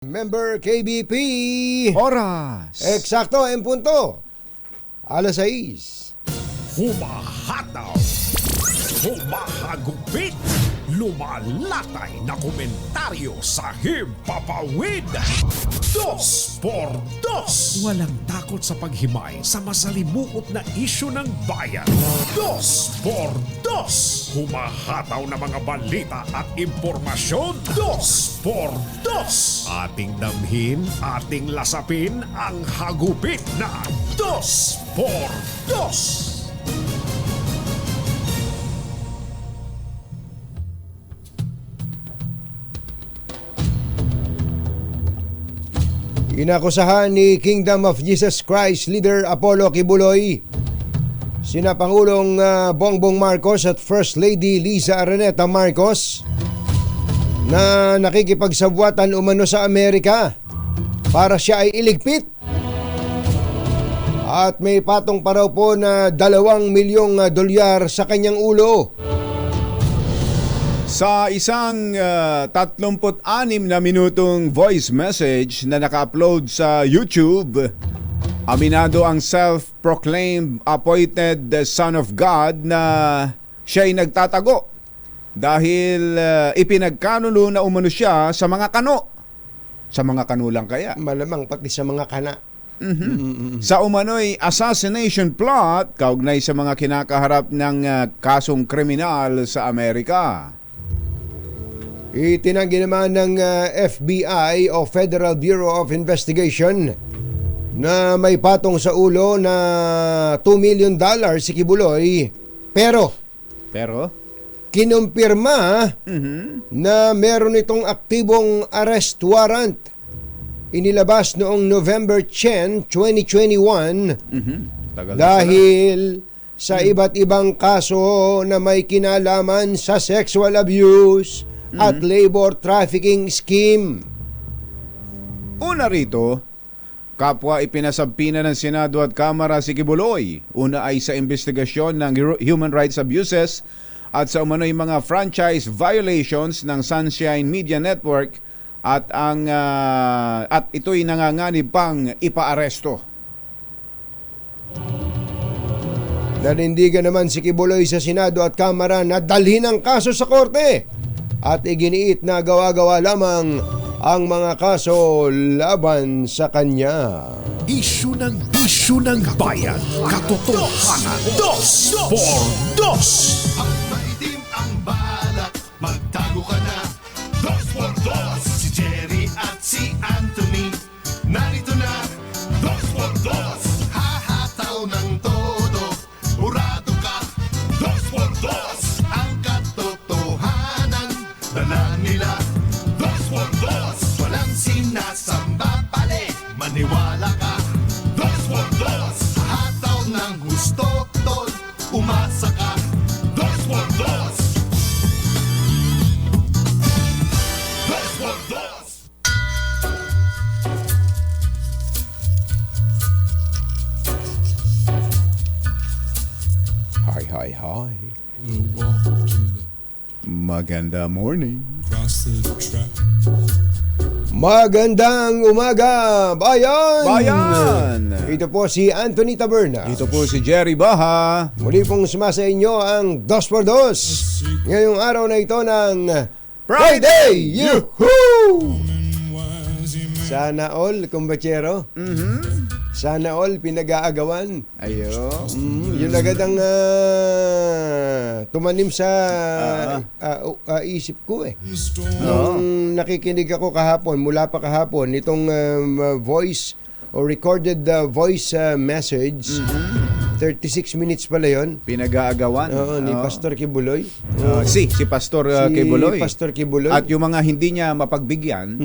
Member KBP. Oras. Eksakto, en punto. Alas 6. Humahataw, humahagupit, lumalatay na komentaryo sa Himpapawid. 2x2. Walang takot sa paghimay sa masalimuot na isyu ng bayan. 2x2. Humahataw na mga balita at impormasyon. 2x2. Ating damhin, ating lasapin ang hagupit na 2x2. Inakusahan ni Kingdom of Jesus Christ leader Apollo Kibuloy sina Pangulong Bongbong Marcos at First Lady Liza Araneta Marcos na nakikipagsabwatan umano sa Amerika para siya ay iligpit. At may patong pa raw po na 2 milyong dolyar sa kanyang ulo. Sa isang 36 na minutong voice message na naka-upload sa YouTube, aminado ang self-proclaimed appointed Son of God na siya'y nagtatago dahil ipinagkanulo na umano siya sa mga kano. Sa mga kano lang kaya? Malamang pati sa mga kana. Sa umano'y assassination plot kaugnay sa mga kinakaharap ng kasong kriminal sa Amerika. Itinanggi naman ng FBI o Federal Bureau of Investigation na may patong sa ulo na $2 million si Kibuloy. Pero kinumpirma na meron itong aktibong arrest warrant. Inilabas noong November 10, 2021 dahil sa iba't ibang kaso na may kinalaman sa sexual abuse at labor trafficking scheme. Una rito, kapwa ipinasabpina ng Senado at Kamara si Kibuloy. Una ay sa investigasyon ng human rights abuses at sa umano'y mga franchise violations ng Sunshine Media Network at ito'y nanganganib pang ipaaresto. Nanindigan naman si Kibuloy sa Senado at Kamara na dalhin ang kaso sa korte at iginiit na gawa-gawa lamang ang mga kaso laban sa kanya. Isyu ng bayan, katotohanan. 2x2. Ang maitim ang balak, magtago ka na. 2x2. Si Jerry at si Anthony, narito na. 2x2. Hahataw ng todo, urado ka. 2x2. Ang katotohanan, dala nila. 2x2. Walang sinasamba pali, maniwala ka. 2x2. Hataw ng gusto, tol, umasa ka. 2x2. 2x2. Hi. Maganda morning. Magandang umaga, bayan! Bayan! Ito po si Anthony Taberna. Ito po si Jerry Baha. Muli pong sumasa inyo ang 2x2 ngayong araw na ito ng Friday! Yuhuu! Sana all, kumbachero. Sana all, pinag-aagawan. Ayo. Yun agad ang tumanim sa isip ko eh. Nung nakikinig ako kahapon, mula pa kahapon, itong voice o recorded voice message, 36 minutes pala yun. Pinag-aagawan. Ni Pastor Kibuloy. Si Pastor Kibuloy. Pastor Kibuloy. At yung mga hindi niya mapagbigyan,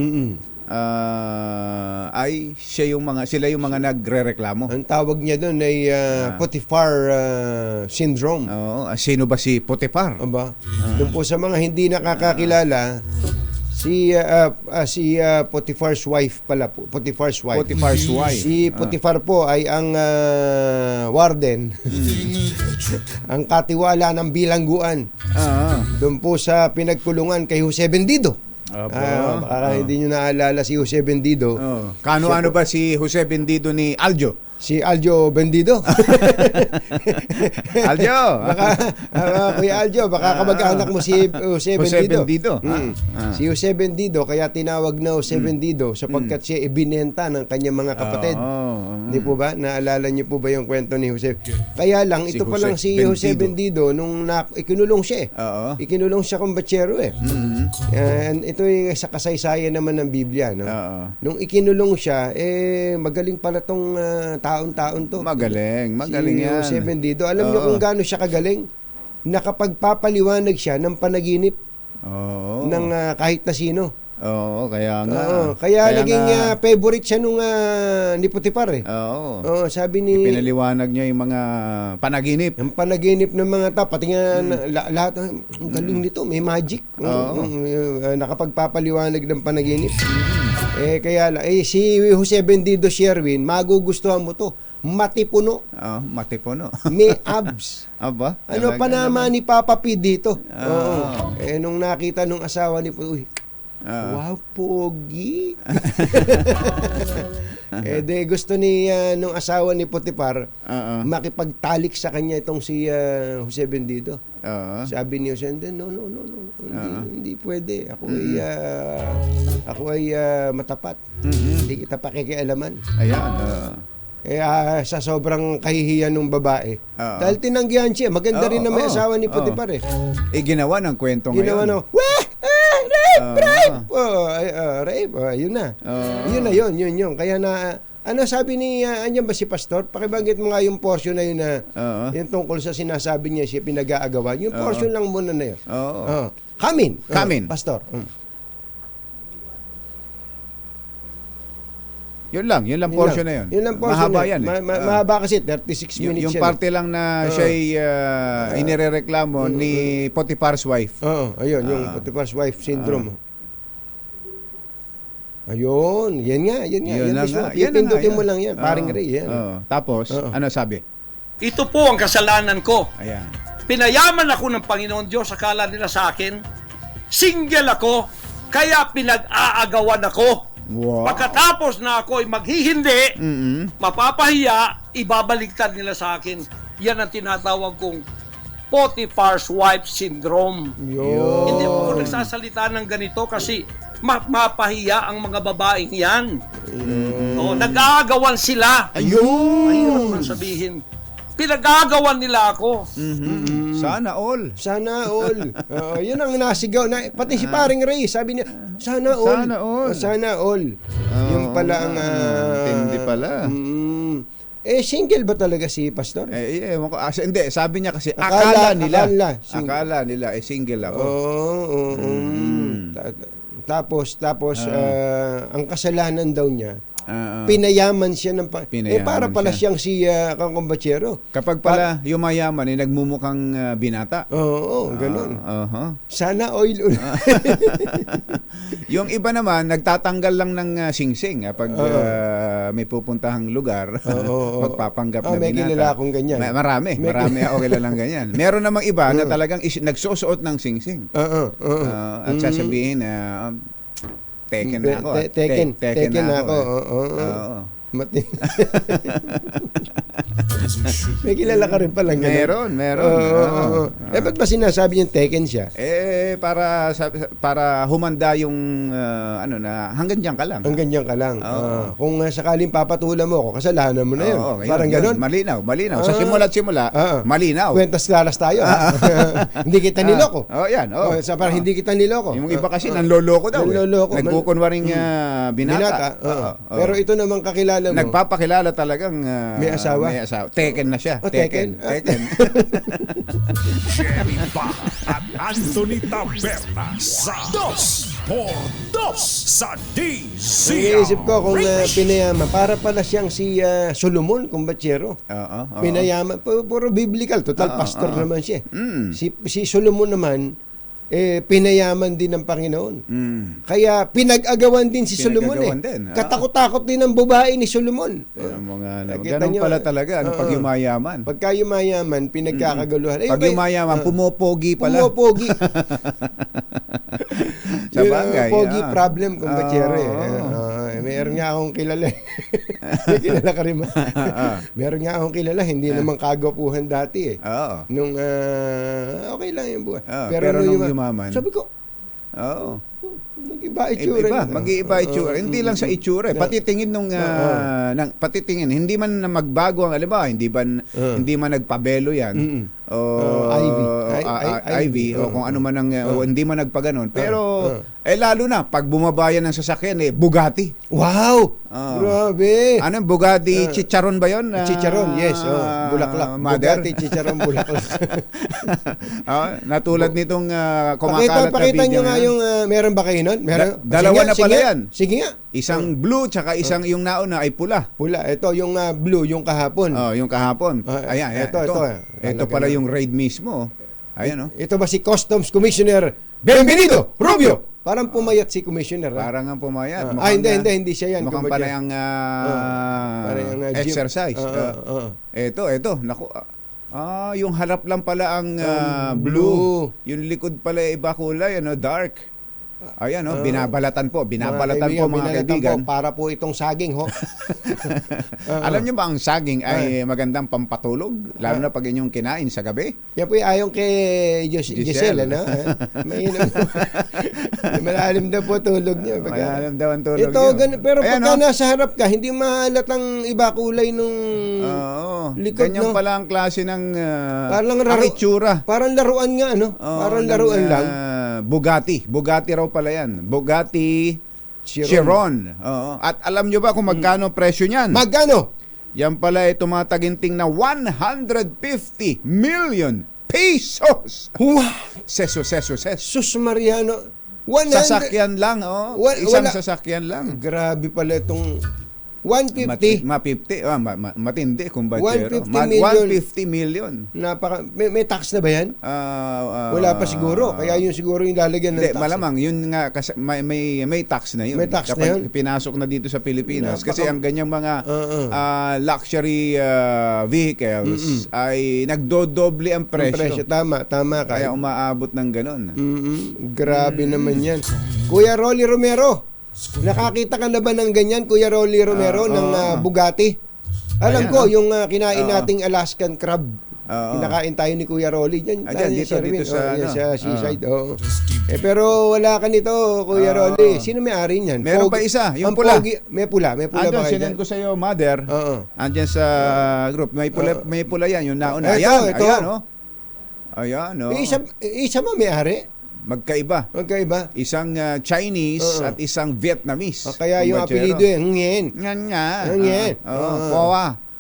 ay sila yung mga nagrereklamo. Ang tawag niya doon ay Potiphar syndrome. Oo, sino ba si Potiphar? Aba, doon po sa mga hindi nakakakilala, si Potiphar's wife pala po. Potiphar's wife. Si Potiphar po ay ang warden. Ang katiwala ng bilangguan. Doon po sa pinagkulungan kay Jose Bendido. Baka hindi nyo naalala si Jose Bendido. Kano-ano ba si Jose Bendido ni Aljo? Si Aljo Bendido. Aljo! Kuya Aljo, baka kamag-anak mo si Jose Bendido. Bendido. Si Jose Bendido, kaya tinawag na Jose Bendido sapagkat siya ibinenta ng kanyang mga kapatid. Hindi po ba? Naalala niyo po ba yung kwento ni Jose? Kaya lang, Si ito pa Jose lang si Jose Bendido nung ikinulong siya Ikinulong siya kumbatsero And ito ay sa kasaysayan naman ng Biblia. No? Nung ikinulong siya, magaling pala tong taon-taon to. Magaling Si yan. Jose Bendido. Alam niyo kung gaano siya kagaling? Nakapagpapaliwanag siya ng panaginip ng kahit na sino. Kaya nga. Kaya naging favorite siya nung ni Potiphar sabi ni Pinaliwanag niya yung mga panaginip. ang panaginip ng mga tao, pati nga lahat, ang galing nito, may magic. Nakapagpapaliwanag ng panaginip. Kaya si Jose Bendido Sherwin, magugustuhan mo to. Matipuno. Matipuno. May abs. Aba? Ano pa naman ni Papa P dito? Nung nakita nung asawa ni wow, pogi. Gusto ni nung asawa ni Potiphar makipagtalik sa kanya itong si Jose Bendido. Sabi ni Jose, no, hindi pwede. Ako ay matapat. Hindi kita pakikialaman. Ayan. Sa sobrang kahihiyan ng babae. Dahil tinanggihan siya. Maganda rin na may asawa ni Potiphar Ginawa ng kwento ngayon. Ginawa ng, rape. Yun na. Yun. Kaya na, sabi ni, anyan ba si Pastor? Pakibanggit mo nga yung portion na yun na, yung tungkol sa sinasabi niya siya pinag-aagawan. Yung portion lang muna na yun. Kamin. Pastor. Yun lang portion na yun. Yun lang portion Mahaba na yan. Mahaba kasi 36 minutes yung yan. parte lang na siya'y inirereklamo ni Potiphar's wife. Ayun, yung Potiphar's wife syndrome. Ayun, yan nga. Yan mismo. Ipindutin mo lang yan, paring Ray. Yan. Tapos, ano sabi? Ito po ang kasalanan ko. Ayan. Pinayaman ako ng Panginoon Diyos, akala nila sa akin. Single ako, kaya pinag-aagawan ako. Wow. Pagkatapos na ako ay maghihindi, mapapahiya, ibabaliktad nila sa akin. Yan ang tinatawag kong Potiphar's wife syndrome. Hindi po ako nagsasalita ng ganito kasi mapahiya ang mga babaeng yan. Nag-aagawan sila. Ayun! Mahirap man sabihin. Pinag-aagawan nila ako. Sana all. Yun ang nasigaw. Pati si paring Ray, sabi niya, sana all. Yung pala ang... Tindi pala. Single ba talaga si Pastor? Hindi, sabi niya kasi akala nila single ako. Tapos ang kasalanan daw niya, pinayaman siya ng para pala siyang si Kang Kumbatsero. Kapag pala yumayaman nagmumukhang binata. Ganun. Sana oil. Yung iba naman nagtatanggal lang ng singsing pag may pupuntahang lugar. Magpapanggap na may binata. kilala akong ganyan. Marami ako kilalang ganyan. Meron namang iba na talagang nagsusuot ng singsing. At sasabihin Taken na ako. Taken na ako. May kilala ka rin palang gano'n. Meron. Ba't ba sinasabi niyang taken siya? Para humanda yung hanggang diyan ka lang. Hanggang diyan ka lang. Kung sakaling papatulan mo ako, kasalanan mo na yun. Parang gano'n. Malinaw. Sa simula't simula, malinaw. Kwentas klaras tayo. Hindi kita niloko. Yan. Parang hindi kita niloko. Yung iba kasi nanloloko daw. Nagkukunwaring binata. Pero ito naman kakilala mo. Nagpapakilala talagang may asawa. Taken na siya. Taken. Jerry Baca at Anthony Taberna sa 2x2 sa Iniisip ko kung pinayaman, para pala siyang si Solomon Kumbatsero. Pinayaman, puro biblical, total pastor naman siya. Si Solomon naman, pinayaman din ng Panginoon. Kaya pinag-agawan din si Solomon. Katakot-takot din ang babae ni Solomon. Ganun pala talaga pag yumayaman. Pagka yumayaman, pinagkakaguluhan. Pag yumayaman, pumopogi pala. Pumopogi. Sa bagay. Pogi problem kung Cherry. Oo. Meron nga akong kilala. May kilala ka rin ba? Meron nga akong kilala, hindi naman kagwapuhan dati eh. Oo. Nung okay lang yung buhay. Pero nung yumaman. Sabi ko, Oo. nag-iba itsura. Iba, mag-iiba itsura. Hindi lang sa itsura, pati tingin nung pati tingin, hindi man na magbago ang alam hindi man nagpabelo 'yan. Ivy o kung ano man ang o hindi man nagpaganon. Pero lalo na pag bumabayan ng sasakyan Bugatti. Wow! Grabe! Ano Bugatti Chicharon ba 'yon? Chicharon, yes. Bulaklak. Mother? Bugatti Chicharon Bulaklak. Natulad nitong kumakalat na video. Pakita nyo nga yung meron ba kayo nun? Meron? Dalawa na pala yan. Sige nga. Isang blue tsaka isang yung nauna ay pula. Pula. Ito yung blue, yung kahapon. Yung kahapon. Ayan. Ito pala yung raid mismo. Ayan, Ito ba si Customs Commissioner Benvenido Rubio? Parang pumayat si Commissioner. Parang ang pumayat. Hindi siya yan. Mukhang panay ang exercise. Ito. Naku. Yung harap lang pala ang blue. Yung likod pala iba kulay, dark. Ayan, binabalatan po mga kaibigan. Para po itong saging, ho. Alam niyo ba ang saging ay magandang pampatulog? Lalo na pag inyong kinain sa gabi? Yan po ayon kay Giselle, ano? Malalim daw po tulog niya. Malalim daw ang tulog ito, niya. Pero pagka nasa harap ka, hindi mahalatang iba kulay nung likod, ganyan pala ang klase ng parang itsura. Parang laruan nga, ano? Parang laruan lang. Bugatti raw pala yan. Bugatti Chiron. At alam nyo ba kung magkano presyo niyan? Magkano? Yan pala ay tumataginting na 150 million pesos. Wow! Seso. Sus Mariano. 100... Sasakyan lang, isang sasakyan lang. Grabe pala itong 150. Matindi kung bachero. 150 million. May tax na ba yan? Wala pa siguro. Kaya yun siguro yung lalagyan ng tax. Malamang, yun nga, may tax na yun. May tax kapag na yun? pinasok na dito sa Pilipinas. Kasi ang ganyang mga luxury vehicles ay nagdodoble ang presyo. Tama. Kaya umaabot ng ganun. Grabe naman yan. Kuya Rolly Romero, nakakita ka na ba ng ganyan, Kuya Rolly Romero, ng Bugatti? Alam ko, yung kinain nating Alaskan crab. Kinakain tayo ni Kuya Rolly. Dito sa seaside. Pero wala ka nito, Kuya Rolly. Sino may-ari niyan? Meron pa isa, yung pula. May pula ba kayo sinend ko sa iyo, Mother. Andyan sa group. May pula yan, yung nauna. Ayan. Isa ba may-ari? Magkaiba. Isang Chinese at isang Vietnamese. Kaya yung apelido Nguyen. Nguyen.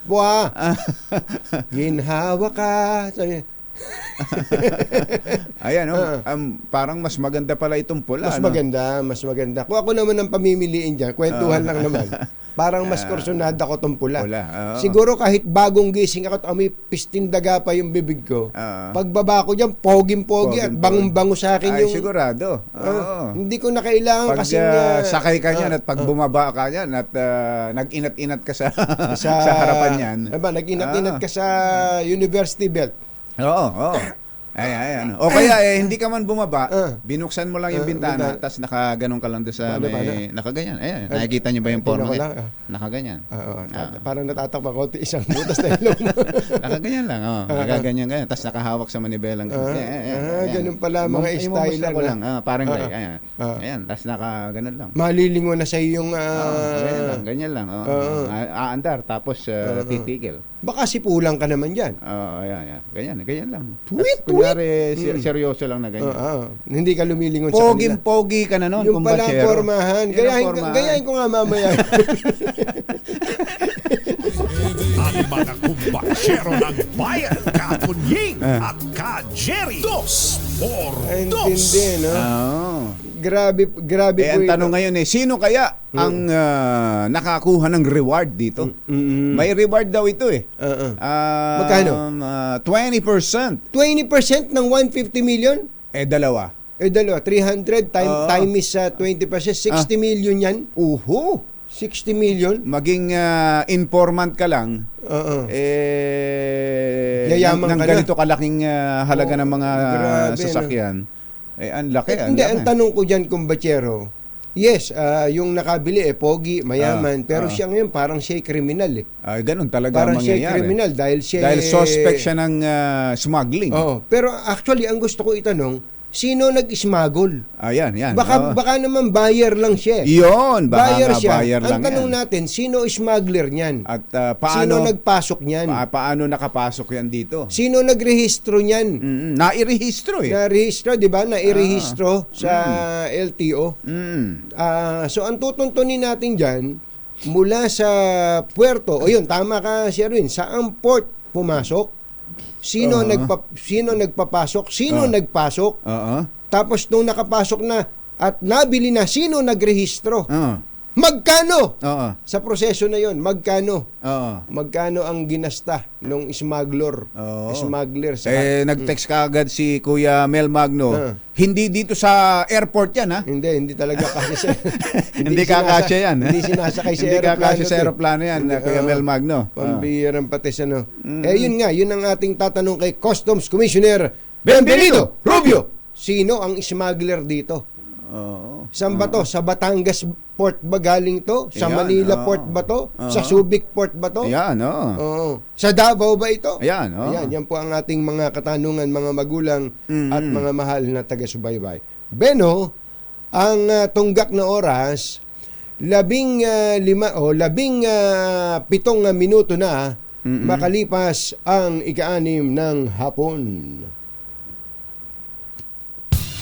Poa. Ginhawa ka. Ayan, parang mas maganda pala itong pula. Mas maganda. Kung ako naman ang pamimiliin dyan, kwentuhan lang naman. Parang mas kursunada ko itong pula. Siguro kahit bagong gising ako at amoy pistindaga pa yung bibig ko, pagbaba ko dyan, poging-pogi at bangong-bango sa akin yung... Sigurado. Hindi ko na kailangan kasi... sakay ka niyan at pag bumaba ka niyan at nag-inat-inat ka sa harapan niyan. Nag-inat-inat ka sa University Belt. Oo. Ayan. O kaya hindi ka man bumaba, binuksan mo lang yung bintana, tapos nakaganon ka lang doon sa nakaganyan. Ayan, nakikita niyo ba yung porno? Nakaganyan. Parang natatakpan konti isang butas na ilong mo. Nakaganyan lang, nakaganyan. Tapos nakahawak sa manibelang. Ganun pala mga style lang. Parang ayan, tapos nakaganon lang. Malilingon na sa yung... ganyan lang. Aandar, tapos titigil. Baka sipulang ka naman dyan. Ayan. Ganyan lang. Tweet! Kunyari, seryoso lang na ganyan. Hindi ka lumilingon sa kanila. Pogi ka na nun. Yung palang formahan. Gayahin ko nga mamaya. Ang mga kumbachero ng bayan, Ka-Kunying at Ka-Jerry. 2 por 2. Intindi, no? Grabe po ang tanong ngayon sino kaya ang nakakuha ng reward dito? May reward daw ito Magkano? 20%. 20% ng 150 million? Dalawa. 300 time is 20%. 60 million yan. 60 million? Maging informant ka lang, yayaman ng ka ganito kalaking halaga ng mga grabe, sasakyan. ang laki. Hindi, ang tanong ko dyan, kumbachero, yes, yung nakabili pogi, mayaman, pero siya ngayon parang siya'y kriminal eh. Ganun talaga Parang siya'y mangyayari. kriminal dahil suspect siya ng smuggling. Oo, pero actually, ang gusto ko itanong, sino nag-smuggle? Yan. Baka naman buyer lang siya. Yun, baka Buyer nga siya. buyer lang Ang tanong yan. natin, sino smuggler niyan? At Sino paano nagpasok niyan? paano nakapasok yan dito? Sino nagrehistro niyan? Nairehistro eh. Na-rehistro, di ba? Nairehistro sa LTO. So, ang tutuntunin natin dyan, mula sa puerto, o yun, tama ka, Sherwin, saang port pumasok? Sino nagpapasok? Sino nagpasok? Tapos nung nakapasok na at nabili na, sino nagrehistro? Magkano? Sa proseso na yon, magkano? Magkano ang ginasta nung smuggler sa Nag-text ka agad si Kuya Mel Magno. Hindi dito sa airport yan, ha? Hindi talaga kasi sa Hindi kakasya yan. Hindi sinasakay sa Hindi aeroplano. kakasya sa aeroplano yan, Kuya Mel Magno. Pambihirang patis ano. Yun nga, yun ang ating tatanong kay Customs Commissioner Benvenido Rubio. Sino ang smuggler dito? Saan ba to? Sa Batangas port ba galing to? Sa Manila port ba to? Sa Subic port ba to? Ayan, Sa Davao ba ito? Ayan, Ayan, yan po ang ating mga katanungan, mga magulang at mga mahal na taga-subaybay. Beno, ang tunggak na oras, 17 minuto na makalipas ang ika-6 ng hapon.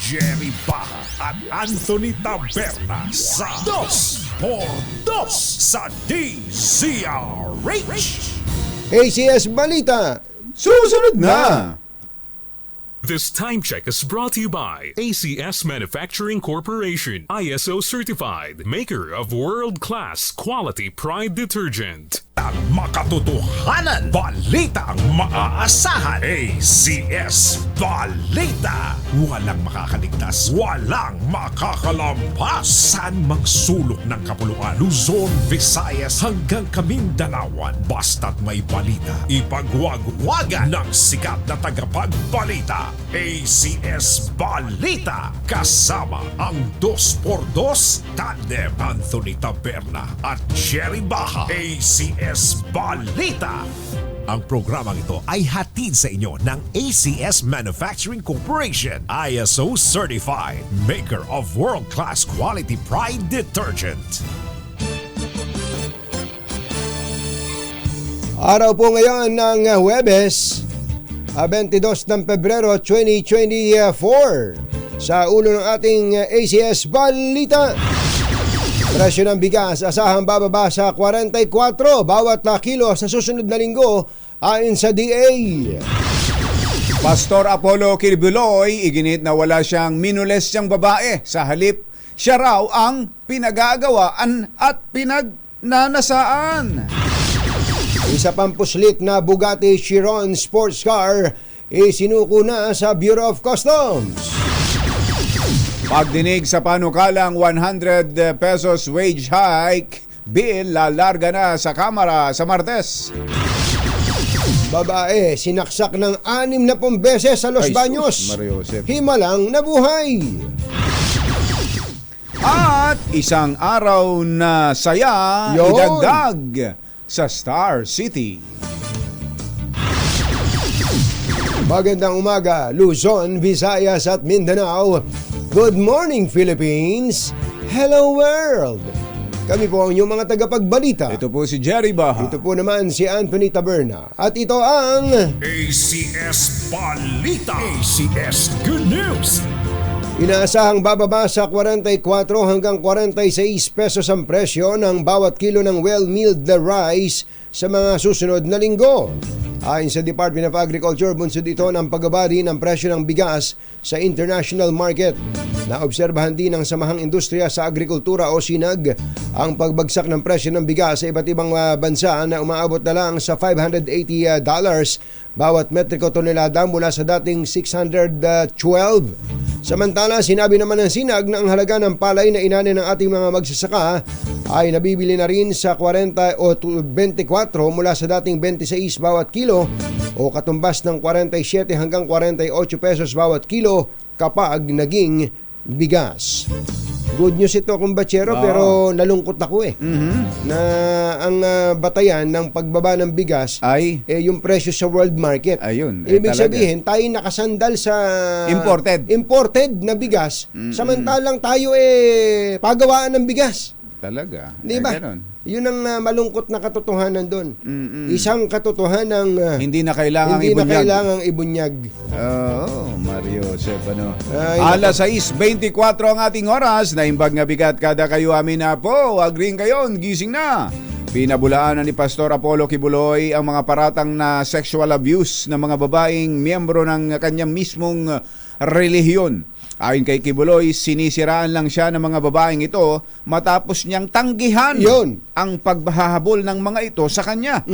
Jerry Baja at Anthony Taberna sa 2x2 sa DZRH. ACS Balita, susunod na! This time check is brought to you by ACS Manufacturing Corporation, ISO certified, maker of world-class quality Pride detergent. Ang makatotohanan, balitang maaasahan. ACS Balita. Walang makakaligtas, walang makakalampas. Saan mang sulok ng kapuluan, Luzon, Visayas hanggang Kamindanawan. Basta't may balita, ipagwagwagan ng sikat na tagapagbalita. ACS Balita. Kasama ang 2x2 tandem Anthony Taberna at Jerry Baja. ACS Balita. Ang programang ito ay hatid sa inyo ng ACS Manufacturing Corporation, ISO certified, maker of world-class quality Pride detergent. araw po ngayon ng Huwebes, 22 ng Pebrero 2024. Sa ulo ng ating ACS Balita, presyo ng bigas asahang bababa sa 44 bawat kilo sa susunod na linggo ayon sa DA. Pastor Apollo Quirbuloy iginit na wala siyang minules siyang babae. Sa halip, siya raw ang pinagagawaan at pinagnanasaan. Isa pang puslit na Bugatti Chiron sports car isinuko na sa Bureau of Customs. Pagdinig sa panukalang 100 pesos wage hike, bill lalarga na sa Kamara sa Martes. Babae sinaksak ng 60 beses sa Los Ay, Baños. sus, Mario Josep. Himalang nabuhay. At isang araw na saya Yun. idagdag sa Star City. Magandang umaga, Luzon, Visayas at Mindanao. Good morning, Philippines. Hello, world. Kami po ang inyong mga tagapagbalita. Ito po si Jerry Baha. Ito po naman si Anthony Taberna. At ito ang ACS Balita. ACS Good News. inaasahang bababa sa 44 hanggang 46 pesos ang presyo ng bawat kilo ng well-milled na rice sa mga susunod na linggo. Ayon sa Department of Agriculture, bunsod ito ng pagbabari ng presyo ng bigas sa international market. Naobserbahan din ng Samahang Industriya sa Agrikultura o SINAG ang pagbagsak ng presyo ng bigas sa iba't ibang bansa na umaabot na lang sa $580 bawat metriko tonelada mula sa dating 612. Samantala, sinabi naman ng SINAG na ang halaga ng palay na inani ng ating mga magsasaka ay nabibili na rin sa 40 o 24 mula sa dating 26 bawat kilo o katumbas ng 47 hanggang 48 pesos bawat kilo kapag naging bigas. Good news ito, kumbachero, Oo. pero nalungkot ako na ang batayan ng pagbaba ng bigas Ay, yung presyo sa world market. ayun. Ibig talaga. sabihin, tayo nakasandal sa Imported. na bigas, samantalang tayo pagawaan ng bigas. Talaga. Di ba? Ganun. Yun ang malungkot na katotohanan doon. Isang katotohanan Hindi na kailangang hindi na ibunyag. kailangang ibunyag. Mario Sepano. Ay, Alas 6:24 ang ating oras. Naimbag nga bigat kada kayo amin na po. Agreeing kayo, gising na. Pinabulaan ni Pastor Apollo Kibuloy ang mga paratang na sexual abuse ng mga babaeng miyembro ng kanyang mismong relihiyon. Ayon kay Kibuloy, sinisiraan lang siya ng mga babaeng ito matapos niyang tanggihan Yun. ang paghahabol ng mga ito sa kanya.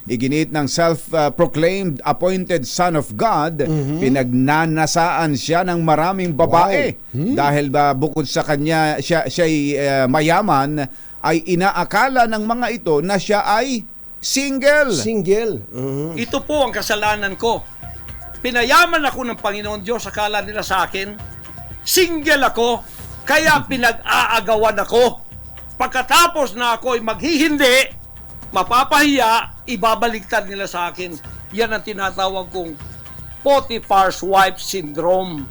Iginiit ng self-proclaimed appointed son of God, pinagnanasaan siya ng maraming babae. Dahil bukod sa kanya siya'y mayaman, ay inaakala ng mga ito na siya ay single. Single. Ito po ang kasalanan ko. Pinayaman ako ng Panginoon Diyos, akala nila sa akin, single ako, kaya pinag-aagawan ako. Pagkatapos na ako ay maghihindi, mapapahiya, ibabaliktad nila sa akin. Yan ang tinatawag kong Potiphar's wife syndrome.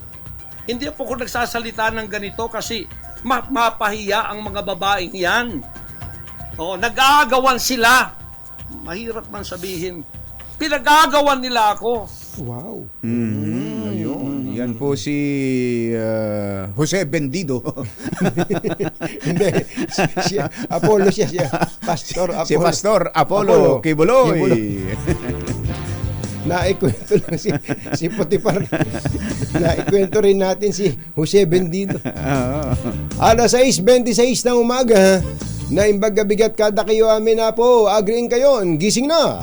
Hindi po ako nagsasalita ng ganito kasi mapahiya ang mga babaeng yan. Nag-aagawan sila. Mahirap man sabihin. Pinag-aagawan nila ako. Wow. Ayun. Yan po si Jose Bendido. Hindi. Si Apollo siya. Pastor Apollo. Si Pastor Apollo Kibuloy. Naikwento lang si Potiphar. Naikwento rin natin si Jose Bendido. Alas 6:26 ng umaga, naimbag bigat kada kayo amin na po. Agreeing kayo, gising na.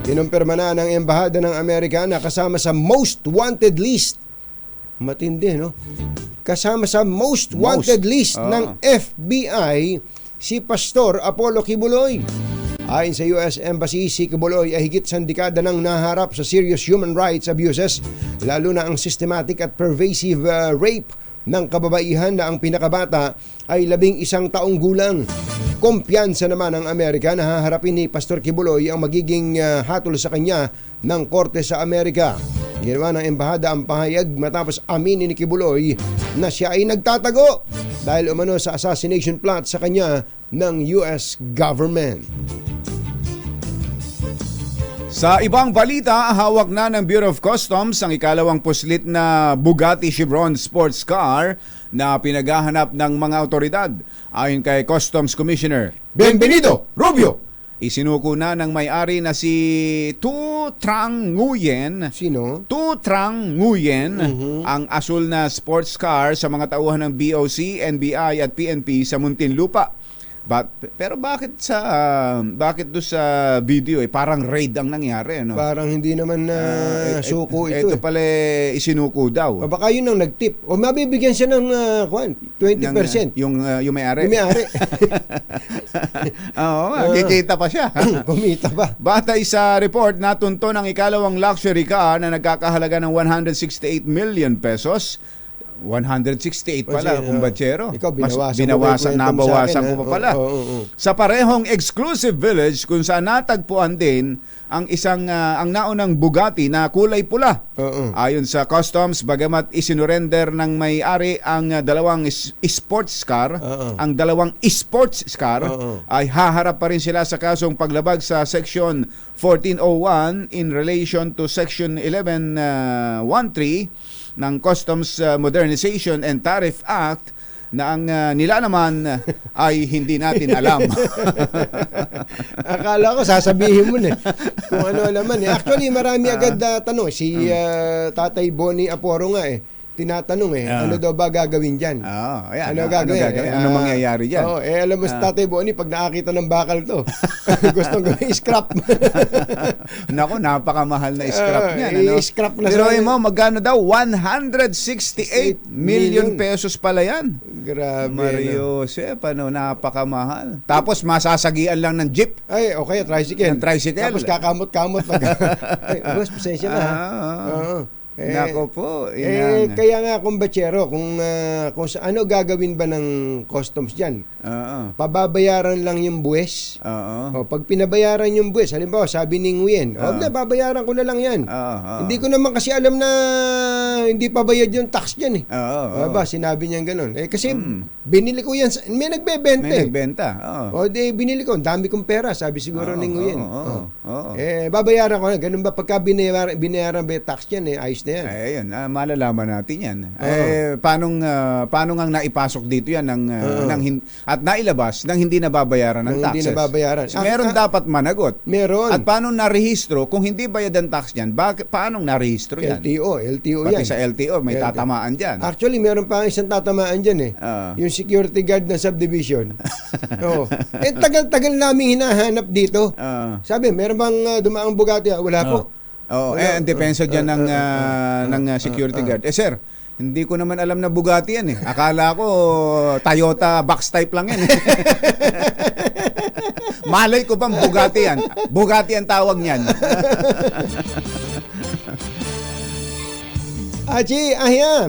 Kinumpirma na ng Embahada ng Amerika na kasama sa most wanted list. Matindi, no? Kasama sa most wanted list ng FBI si Pastor Apollo Kibuloy. Ayon sa US Embassy, si Kibuloy ay higit sa dekada nang naharap sa serious human rights abuses, lalo na ang systematic at pervasive rape ng kababaihan na ang pinakabata ay 11 taong gulang. Kumpiyansa naman ng Amerika na haharapin ni Pastor Kibuloy ang magiging hatol sa kanya ng korte sa Amerika. Ginawa ng embahada ang pahayag matapos aminin ni Kibuloy na siya ay nagtatago dahil umano sa assassination plot sa kanya ng US government. Sa ibang balita, hawak na ng Bureau of Customs ang ikalawang puslit na Bugatti Chiron sports car na pinaghahanap ng mga otoridad. Ayon kay Customs Commissioner Benvenido Rubio, isinuko na ng may-ari na si Tu Trang Nguyen. Sino? Tu Trang Nguyen ang asul na sports car sa mga tauhan ng BOC, NBI at PNP sa Muntinlupa. Pero bakit do sa video parang raid ang nangyari, ano? Parang hindi naman suko ito. Ito pala isinuko daw. O baka yun ang nagtip. O mabibigyan siya ng 20%. Yung may-ari. Yung may-ari. Oo, kikita pa siya. Kumita pa. Batay sa report, natunto ng ikalawang luxury car na nagkakahalaga ng 168 million pesos. 168 pala, kumbatsero. Ikaw, nabawasan ko pa pala. Sa parehong exclusive village kung saan natagpuan din ang ang naunang Bugatti na kulay pula. Ayon sa customs, bagamat isinurrender ng may-ari ang dalawang sports car, ay haharap pa rin sila sa kasong paglabag sa Section 1401 in relation to Section 1113 ng Customs Modernization and Tariff Act na ang nila naman ay hindi natin alam. Akala ko sasabihin mo na kung ano naman. Actually, marami agad tanong. Si Tatay Bonnie Aporo nga tinatanong ano daw ba gagawin dyan? Ano gagawin? Ano mangyayari dyan? Alam mo si Tatay Bonnie, pag nakakita ng bakal to, gustong gawin scrap. Naku, napakamahal na scrap niyan. Scrap na. Pero mo, magkano daw? 168 million pesos pala yan. Grabe. Mario Josep, napakamahal. Tapos masasagian lang ng jeep. Ay, okay, tricycle. Ng tricycle. Tapos kakamot-kamot. Boss, pasensya na. Nako po. Inang. Kaya nga kumbatsero, kung ano gagawin ba ng customs diyan? Oo. Pababayaran lang yung buwes. Oo. O pag pinabayaran yung buwes, halimbawa sabi ni Nguyen, na babayaran ko na lang yan. Hindi ko naman kasi alam na hindi pa bayad yung tax diyan eh. Oo. Aba, sinabi niya gano'n. Kasi binili ko yan, may nagbebenta. May nagbenta. Oo. O di binili ko, ang dami kong pera, sabi siguro ni Nguyen. Oo. Babayaran ko na, ganun ba pagka binayaran ba yung tax diyan ayos na yan. Ayun, malalaman natin yan. Paano nga naipasok dito yan at nailabas nang hindi nababayaran ng taxes? Hindi nababayaran. Meron dapat managot. Meron. At paano narehistro? Kung hindi bayad ang tax yan, paano narehistro yan? LTO Pati yan. sa LTO, may tatamaan dyan. Actually, meron pa isang tatamaan dyan yung security guard ng subdivision. Tagal-tagal namin hinahanap dito. Sabi, meron bang dumaang Bugatti? Wala po. Ang depensa dyan ng security guard. Sir, hindi ko naman alam na Bugatti yan eh. Akala ko Toyota box type lang yan eh. Malay ko bang Bugatti yan? Bugatti ang tawag niyan.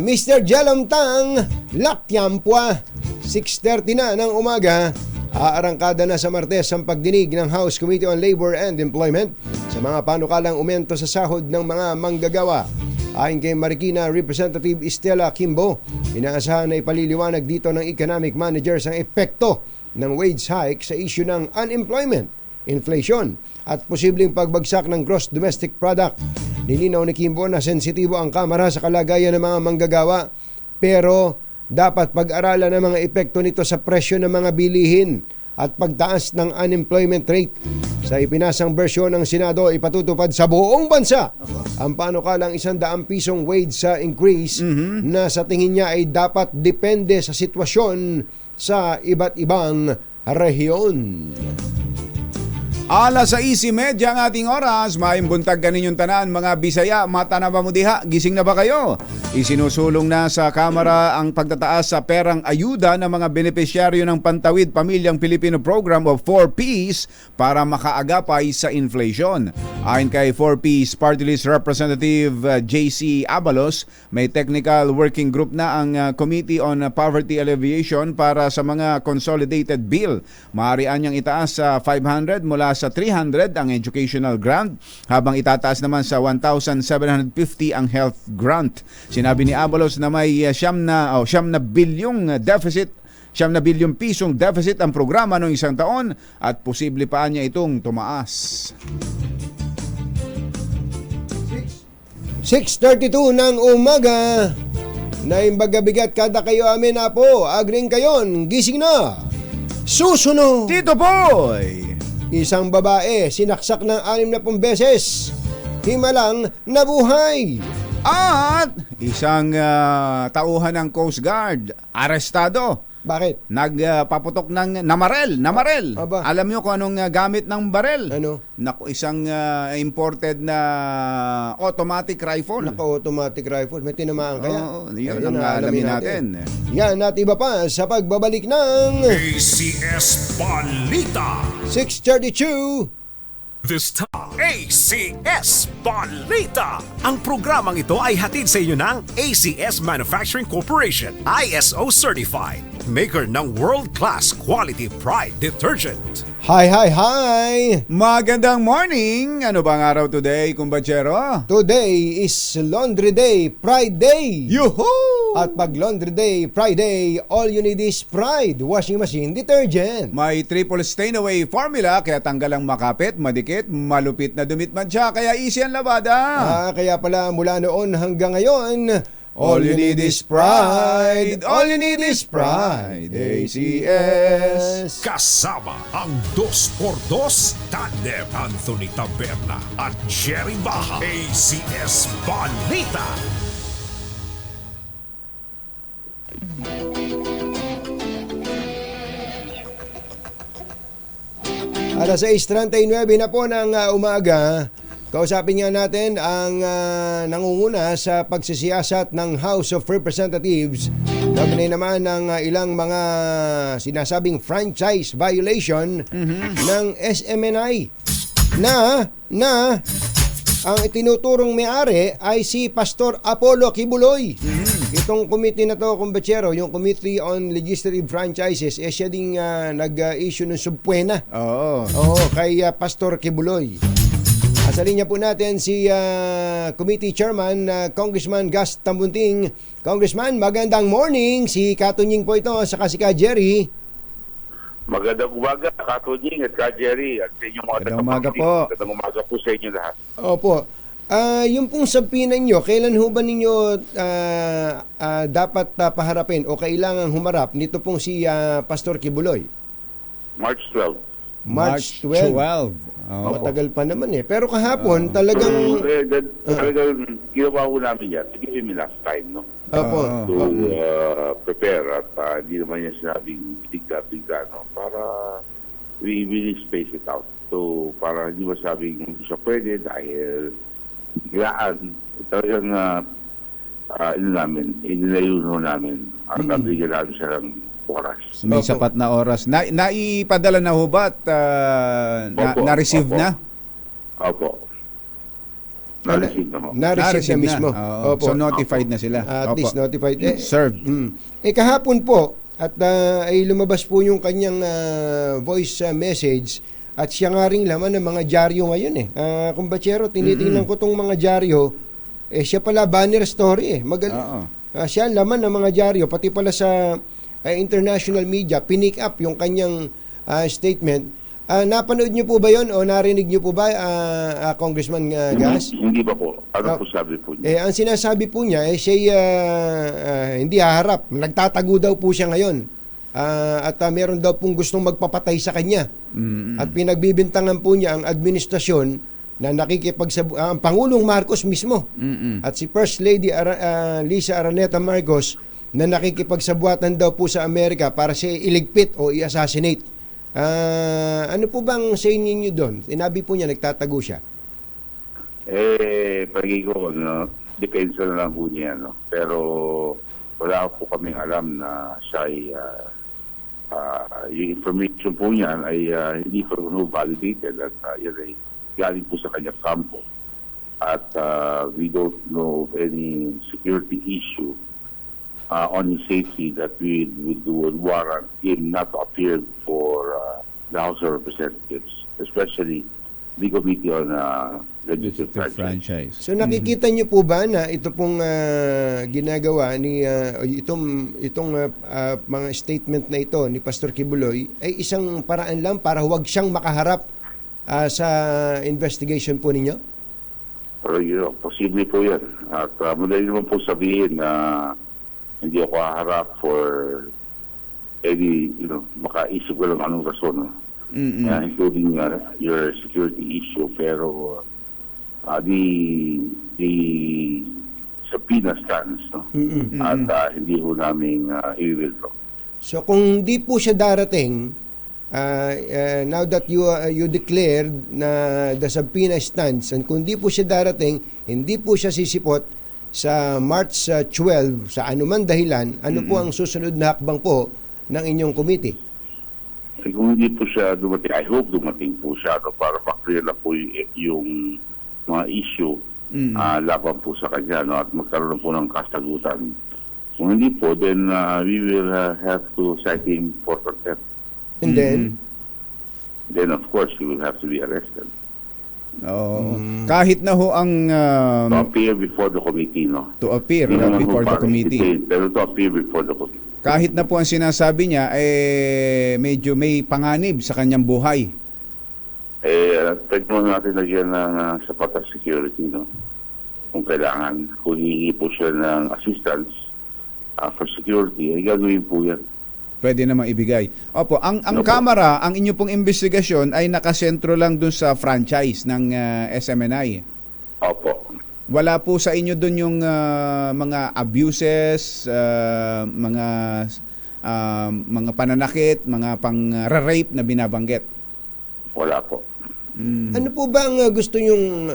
Mr. Jalomtang Lakyampwa, 6:30 na ng umaga. Aarangkada na sa Martes ang pagdinig ng House Committee on Labor and Employment sa mga panukalang aumento sa sahod ng mga manggagawa. Ayon kay Marikina Representative Estela Kimbo, inaasahan na ipaliliwanag dito ng economic managers ang epekto ng wage hike sa issue ng unemployment, inflation at posibleng pagbagsak ng gross domestic product. Nilinaw ni Kimbo na sensitibo ang Kamara sa kalagayan ng mga manggagawa, pero dapat pag-aralan ang mga epekto nito sa presyo ng mga bilihin at pagtaas ng unemployment rate. Sa ipinasang bersyon ng Senado, ipatutupad sa buong bansa ang panukalang 100 pisong wage sa increase na sa tingin niya ay dapat depende sa sitwasyon sa iba't ibang rehiyon. Alas 6:30 ang ating oras. Maimbuntag kaninyong tanan, mga Bisaya, mata na ba mo diha? Gising na ba kayo? Isinusulong na sa Kamara ang pagtataas sa perang ayuda ng mga benepisyaryo ng Pantawid Pamilyang Pilipino Program of 4Ps para makaagapay sa inflation. Ayon kay 4Ps Party List Representative JC Abalos, may technical working group na ang Committee on Poverty Alleviation para sa mga consolidated bill. Maaarian niyang itaas sa 500 mula sa 300 ang educational grant, habang itataas naman sa 1,750 ang health grant. Sinabi ni Abalos na may 9 na bilyong deficit, 9 na bilyong pisong deficit ang programa noong isang taon at posible pa niya itong tumaas. 6:32 ng umaga. Naimbagabigat kada kayo amin na po. Agring kayon, gising na. Susunod. Tito Boy! Isang babae sinaksak ng 60 beses. Himalang nabuhay. At isang tauhan ng Coast Guard arestado. Bakit? Nagpaputok ng namarel. Aba. Alam niyo kung anong gamit ng barel? Ano? Naku, isang imported na automatic rifle. Naka-automatic rifle. May tinamaan kaya? Oo, yun ang alamin natin. Yan at iba pa sa pagbabalik ng ACS Balita. 6:32. This time, ACS Balita. Ang programang ito ay hatid sa inyo ng ACS Manufacturing Corporation, ISO Certified, maker ng world-class quality Pride detergent. Hi! Magandang morning! Ano bang araw today, kumbachero? Today is Laundry Day, Pride Day. Yuhuu! At pag Laundry Day, Friday, all you need is Pride washing machine detergent. May triple stain away formula, kaya tanggal ang makapit, madikit, malupit na dumitman siya, kaya easy ang labada. Kaya pala mula noon hanggang ngayon, all you need is Pride. All you need is Pride. ACS. Kasama ang 2x2 tandem Anthony Taberna at Jerry Baha. ACS Balita. Alas 6:39 na po ng umaga. Kausapin nga natin ang nangunguna sa pagsisiyasat ng House of Representatives. Nagnay naman ng ilang mga sinasabing franchise violation ng SMNI na ang itinuturong may-ari ay si Pastor Apollo Kibuloy. Itong committee na to, kumbachero, yung Committee on Legislative Franchises, siya ding nag-issue ng subpoena. Oo. Oo, kay Pastor Kibuloy. Sa linya po natin si Committee Chairman, Congressman Gus Tambunting. Congressman, magandang morning. Si Katunying po ito, saka si Ka Jerry. Magandang umaga, Katunying at Ka Jerry at sa inyong mga Magandang umaga po. Magandang umaga po sa inyo lahat. Opo. Yung pong sabihin nyo, kailan ho ba ninyo dapat paharapin o kailangan humarap nito pong si Pastor Kibuloy? March 12. March 12. Oo. Matagal pa naman eh. Pero kahapon talagang... Talagang ginawa ko namin yan. Give him enough time, no? Opo. To prepare at hindi naman niya sinabing bigla-bigla, no? Para we really space it out. So, para hindi masabing hindi siya pwede dahil biglaan. Talagang inilayuno namin at nabigyan namin siya ng oras. May Opo. sapat na oras. Naipadala na ho ba at Opo, na-receive opo. na? Opo. Na-receive na ho. Na-receive na mismo. Oo. So notified na sila. At Opo. least notified. Served. Kahapon po, at ay lumabas po yung kanyang voice message at siya nga rin laman ng mga dyaryo ngayon eh. Kumbachero, tinitingnan ko tong mga dyaryo, siya pala banner story eh. Oo. Siya ang laman ng mga dyaryo, pati pala sa international media, pinick up yung kanyang statement. Napanood niyo po ba yon o narinig niyo po ba, Congressman Gas? Hindi ba po? Ano po sabi po niya? Ang sinasabi po niya, siya hindi haharap. Nagtatago daw po siya ngayon. At meron daw pong gustong magpapatay sa kanya. At pinagbibintangan po niya ang administrasyon na ang Pangulong Marcos mismo. At si First Lady Liza Araneta Marcos na nakikipagsabuatan daw po sa Amerika para siya iligpit o i-assassinate. Ano po bang say ninyo doon? Sinabi po niya nagtatago siya. Pagiging ko, no, depensa na lang po niya, no? Pero wala po kaming alam na siya ay yung information po niya ay hindi po validated at yan ay galing po sa kanyang kampo. At we don't know of any security issue on his safety that we would warrant him not to appear for the House of Representatives, especially the Committee on Legislative Franchise. So nakikita niyo po ba na ito pong ginagawa ni itong mga statement na ito ni Pastor Kibuloy ay isang paraan lang para huwag siyang makaharap sa investigation po ninyo? Pero posible po yan. At madali naman po sabihin na hindi ako haharap for any, makaisip ko lang anong rason, no? Including your security issue. Pero the subpoena stands, no? At hindi ho namin i-withdraw. So kung hindi po siya darating, now that you declared na the subpoena stands, and kung hindi po siya darating, hindi po siya sisipot sa March 12 sa anuman dahilan, ano po ang susunod na hakbang po ng inyong committee? Kung hindi po siya dumating, I hope dumating po siya, no, para maklear na po yung mga issue laban po sa kanya, no, at magkaroon po ng kasagutan. Kung hindi po, then we will have to cite him for contempt. And then of course he will have to be arrested. Kahit na ho ang To appear before the committee, no? to appear Hindi naman before po the parang committee. detained, pero to appear before the committee. Kahit na po ang sinasabi niya medyo may panganib sa kanyang buhay. Pwede mo natin lagyan ng sapat na security, no? Kung kailangan, kung hihingi po siya ng assistance for security, ay gagawin po yan. Pwede namang ibigay. Opo, ang Kamara, ang inyo pong investigasyon ay nakasentro lang dun sa franchise ng SMNI. Opo. Wala po sa inyo dun yung mga abuses, mga pananakit, mga pang-rape na binabanggit. Wala po. ano po ba ang gusto nyong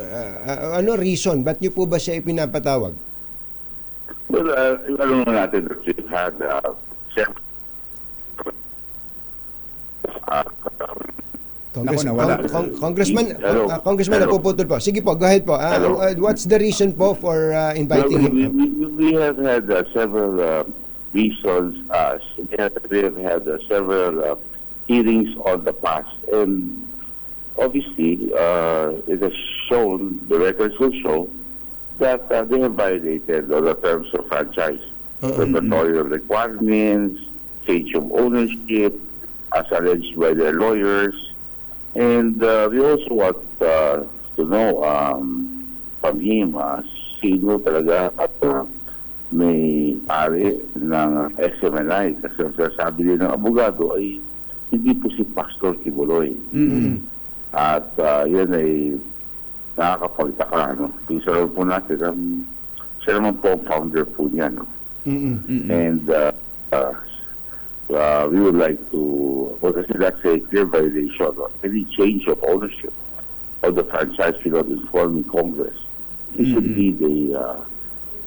reason? Ba't nyo po ba siya ipinapatawag? Well, alam naman natin that we've had nawala. Congressman, Hello. Congressman, Hello. napuputol po. Sige po, go ahead po. Hello. What's the reason po for inviting him? We have had several reasons. We have had several hearings on the past, and obviously, it has shown, the records will show that they have violated all the terms of franchise, preparatory requirements, change of ownership, as alleged by their lawyers. And we also want to know from him, sino talaga at may ari ng SMNI. Kasi ang sasabi din ng abogado ay hindi po si Pastor Kibuloy. At yan ay nakakapagtaka. No? Isa po natin, siya naman po ang founder po niya. No? And we would like to, kasi that's a clear violation. Any change of ownership of the franchise without informing Congress, it should be the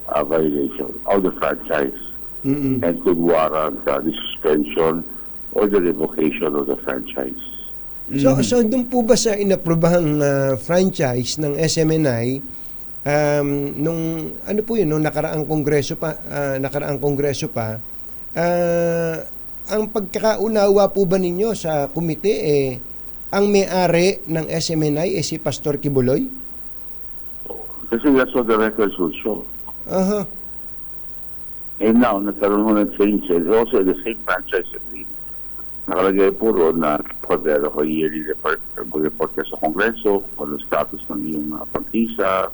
violation of the franchise and could warrant the suspension or the revocation of the franchise. So doon po ba sa inaprobahang franchise ng SMNI nung ano po yun, nung nakaraang kongreso pa, ang pagkakaunawa po ba ninyo sa komite ang may-ari ng SMNI si Pastor Kibuloy? Kasi that's what the records will show. Aha. And now, nagkaroon mo ng change. And also, the same franchise agreement. Nakalagay po roon na pagkakala ko yearly report ka sa Kongreso, kung ano status ng iyong pag-isa,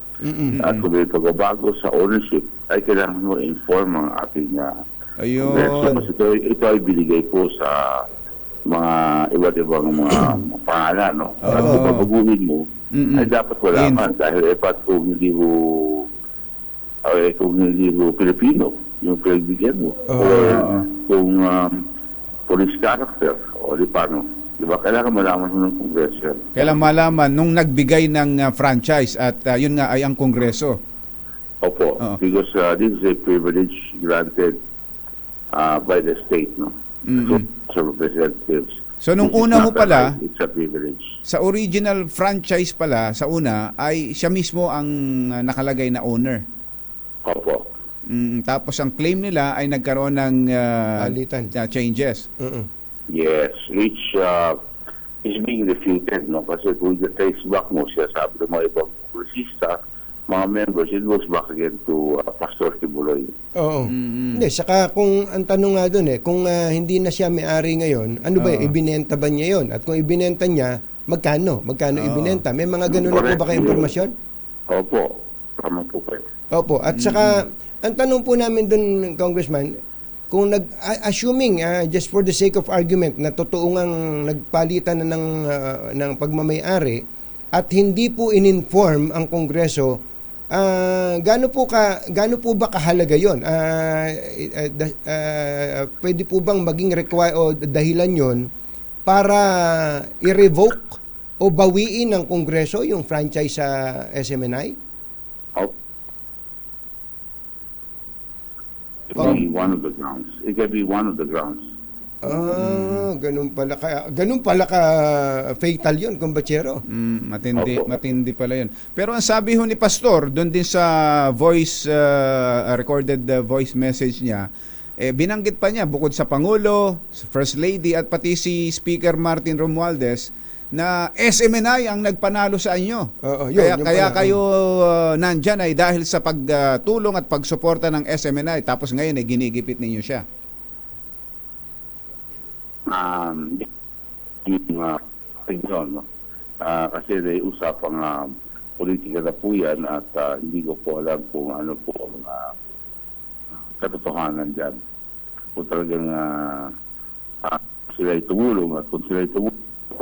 at kung may pagbabago sa ownership, ay kailangan mo inform ang ating Kongreso. Kasi ito ay binigay po sa mga iba't ibang mga pangalan, no? At kung papaguhin mo, ay dapat wala man. Dahil kung hindi mo Pilipino, yung pinagbigyan mo. Or kung police character, o di paano. Di ba? Kailangan malaman mo ng Kongreso. Kailangan malaman nung nagbigay ng franchise at yun nga ay ang Kongreso. Opo. Because this is a privilege granted by the state, no? So representatives. So nung una mo pala, it's a privilege. sa original franchise pala, sa una, ay siya mismo ang nakalagay na owner. Opo. Tapos ang claim nila ay nagkaroon ng Palitan. changes. Yes, which is being refuted, no? Kasi kung i-trace back mo siya, sabi ng mga ibang kongresista, mga members, it goes back again to Pastor Kibuloy. Oo. Hindi, saka kung ang tanong nga doon kung hindi na siya may-ari ngayon, ano ba, ibinenta ba niya yon? At kung ibinenta niya, magkano? Magkano ibinenta? May mga ganun na po ba kayo impormasyon? Opo. Tama po kayo. Opo. At saka, ang tanong po namin doon, Congressman, kung assuming, just for the sake of argument, na totoo ngang nagpalitan na ng pagmamay-ari at hindi po in-inform ang Kongreso, gaano po ba kahalaga 'yon? Pwede po bang maging o dahilan 'yon para i-revoke o bawiin ng Kongreso yung franchise sa SMNI? It can be one of the grounds. It can be one of the grounds. Ganun pala ka fatal 'yon, kumbachero. Matindi pala 'yun. Pero ang sabi ho ni Pastor doon din sa recorded voice message niya, binanggit pa niya bukod sa Pangulo, sa First Lady at pati si Speaker Martin Romualdez na SMNI ang nagpanalo sa inyo. Kaya kayo nandyan ay dahil sa pagtulong at pagsuporta ng SMNI, tapos ngayon ay ginigipit ninyo siya. No? Kasi may usapang politika na po yan at hindi ko po alam kung ano po ang katotohanan dyan. Kung talagang sila tumulong at kung sila tumulong